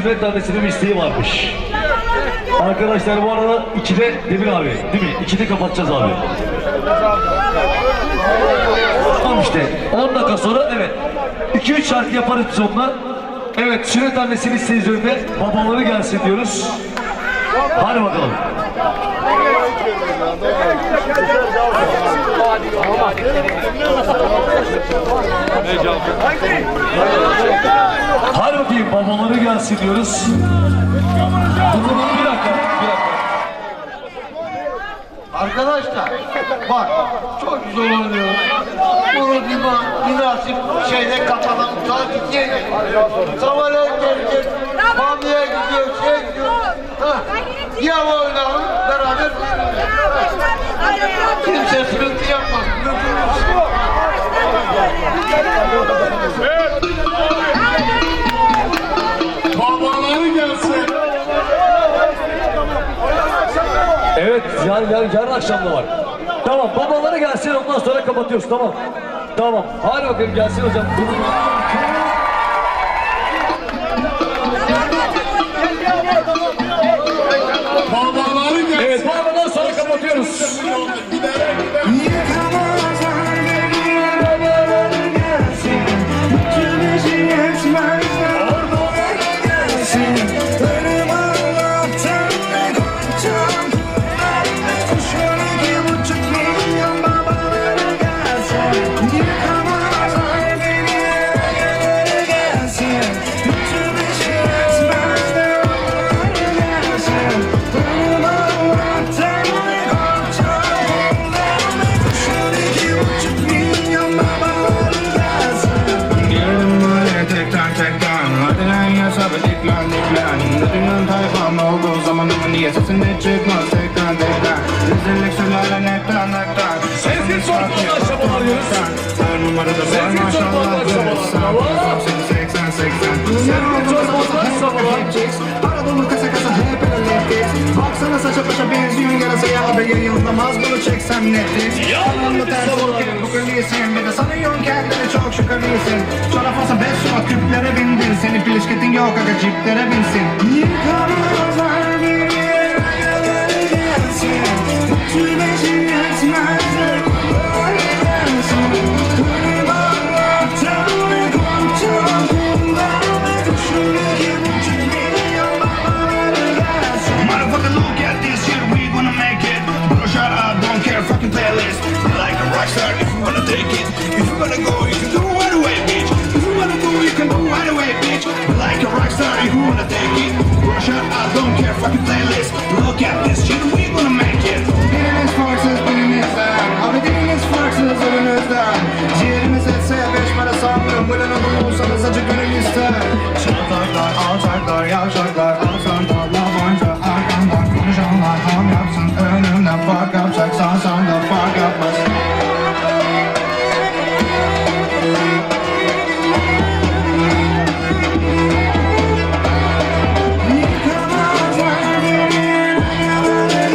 sünnet annesinin bir isteği varmış. Arkadaşlar bu arada 2'de Demir abi, değil mi? 2'de kapatacağız abi. Tamam işte 10 dakika sonra evet. 2-3 şarkı yaparız biz onunla. Evet sünnet annesinin isteği üzerinde babaları gelsin diyoruz. Hadi bakalım. Hadi bakayım babaları gelsin diyoruz. Bir dakika. Arkadaşlar bak çok zor oluyor. Bunu münasip şeyde kapatalım. Saat 2'ye geliyor. Sabahleyin gelecek. Hamdiye gidiyor, şey gidiyor. Ya oynayalım beraber. Kimse sıkıntı yapmaz. Babaları gelsin. Evet yarın akşam da var. Tamam babaları gelsin ondan sonra kapatıyoruz tamam. Tamam hadi bakayım gelsin hocam. Babaları gelsin. Evet babadan sonra kapatıyoruz. Yıkamazlar beni babaları gelsin. Bütün işi yetmezler babaları gelsin. Benim Allah'tan ne korkacağım. Şu 2,5 milyon babaları gelsin. Yıkamazlar beni babaları gelsin. Bütün işi yetmezler babaları gelsin. Benim Allah'tan ne korkacağım. Şu 2,5 milyon babaları gelsin. Gelin buraya tekrar hadi lan yaşa ve diklan Dünyanın tayfam olduğu zaman ama niye sesinde çıkmaz tekrar Rezillik sülale nektar Sessiz sormadan aşamalar diyoruz. Her numarada var maşallah Sağ 80 Para dolu kasa hep elektik Baksana saça paşa benziyorsun yarasaya Abi yayınlamaz bunu çeksem netlik Yalanlı ters olken bu kırlıyısın Bir de sanıyorsun kendini çok şükürlüysün Sonra fazla 5 şubat küplere bindin Senin pilişketin yok aga ciplere binsin Yıkamazlar beni ayaları gelsin Bütün beşi yetmezler kolay gelsin Benim Allah'tan ne korkacağım Ben düşün 2,5 milyon babaları gelsin Motherfucker look at this shit we gonna make it Bro shut up don't care fucking playlist Be like a rockstar if you wanna take it If you wanna go you can do right away bitch If you wanna do you can do right away bitch Be like a rockstar if you wanna take it Bro shut up don't care fucking playlist Look at this shit we gonna make it Biriniz farksız birinizden Abi diliniz farksız önünüzden Ciğerimiz etse 5 para sanmıyorum Bölün odun olsanız acı gönül ister Çataklar, alçaklar, yavşaklar Alsan da labanca arkamdan konuşanlar ham yapsın önümden fark yapacak sansan da fark yapmaz Yıkamazlar beni ayaları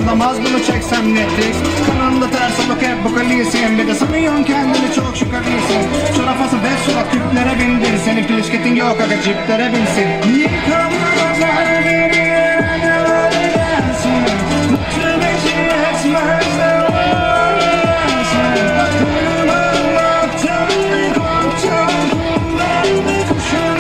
Alamaz bunu çeksem Netflix. Kanalında ters olup hep bu kalisin. Bir de sanıyorsun kendini çok şükürlüsün. Şurafası ve surat küplere bindin. Senin plisketin yok aga ciplere binsin. Yıkamazlar beni anneler gelsin. Mutlu beşi etmezler olmasın. Ölüm anlattım bir korktum. Ben bir kuşun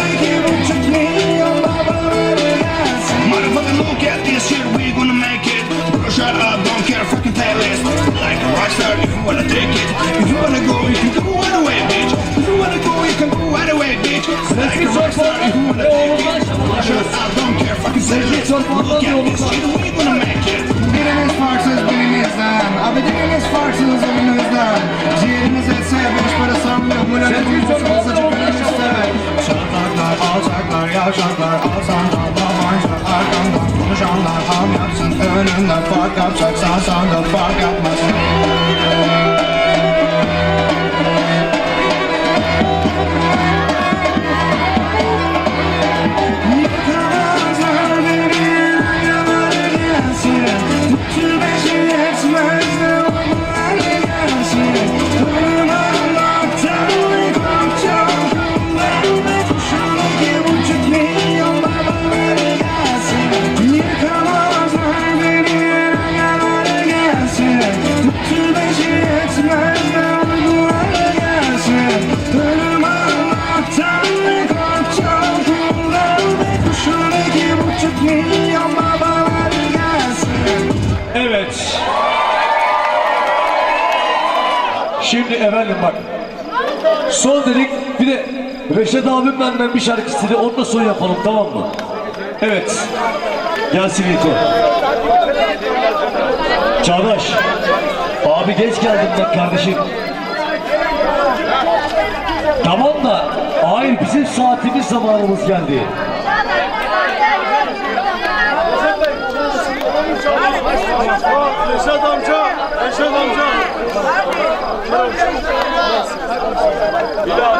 2,5 milyon babaları gelsin. Motherfucker look at this shit, we gonna make it. Bro shut up, don't care, fucking playlist. Like a rockstar if you wanna take it. If you wanna go, you can go right away, bitch. If you wanna go, you can go right away, bitch. Like a rockstar if you wanna take it. Bro shut up, don't care, fucking playlist. Look at this shit, we gonna make it. Biriniz farksız birinizden. Abi biriniz farksız evinizden. Ciğeriniz etse beş para sanmıyor. Bu lanet uyuyorsanız acık önünüzden. Çatlaklar, alçaklar, yavşaklar. Alsanlar, babancı, arkamdan konuşanlar. Ham yapsın önünden fark yapacaksan sen de fark yapmasın. Yıkamazlar beni anneler gelsin. Mutlu beşi etmezler onlar gelsin. Ölüm anlattım bir korktum. Ben de kuşun 2,5 milyon babaları gelsin. Yıkamazlar beni anneler gelsin. Mutlu beşi etmezler onlar gelsin. Ölüm anlattım bir korktum. Ben de kuşun 2,5 milyon babaları gelsin. Evet. Şimdi efendim bak. Son dedik, bir de Reşat abim benden bir şarkı istedi, onu da son yapalım, tamam mı? Evet. Gelsin Vito. Çağdaş. Abi geç geldin bak kardeşim. Tamam da hayır, bizim saatimiz zamanımız geldi. Reşat amca. Reşat amca. Bilal.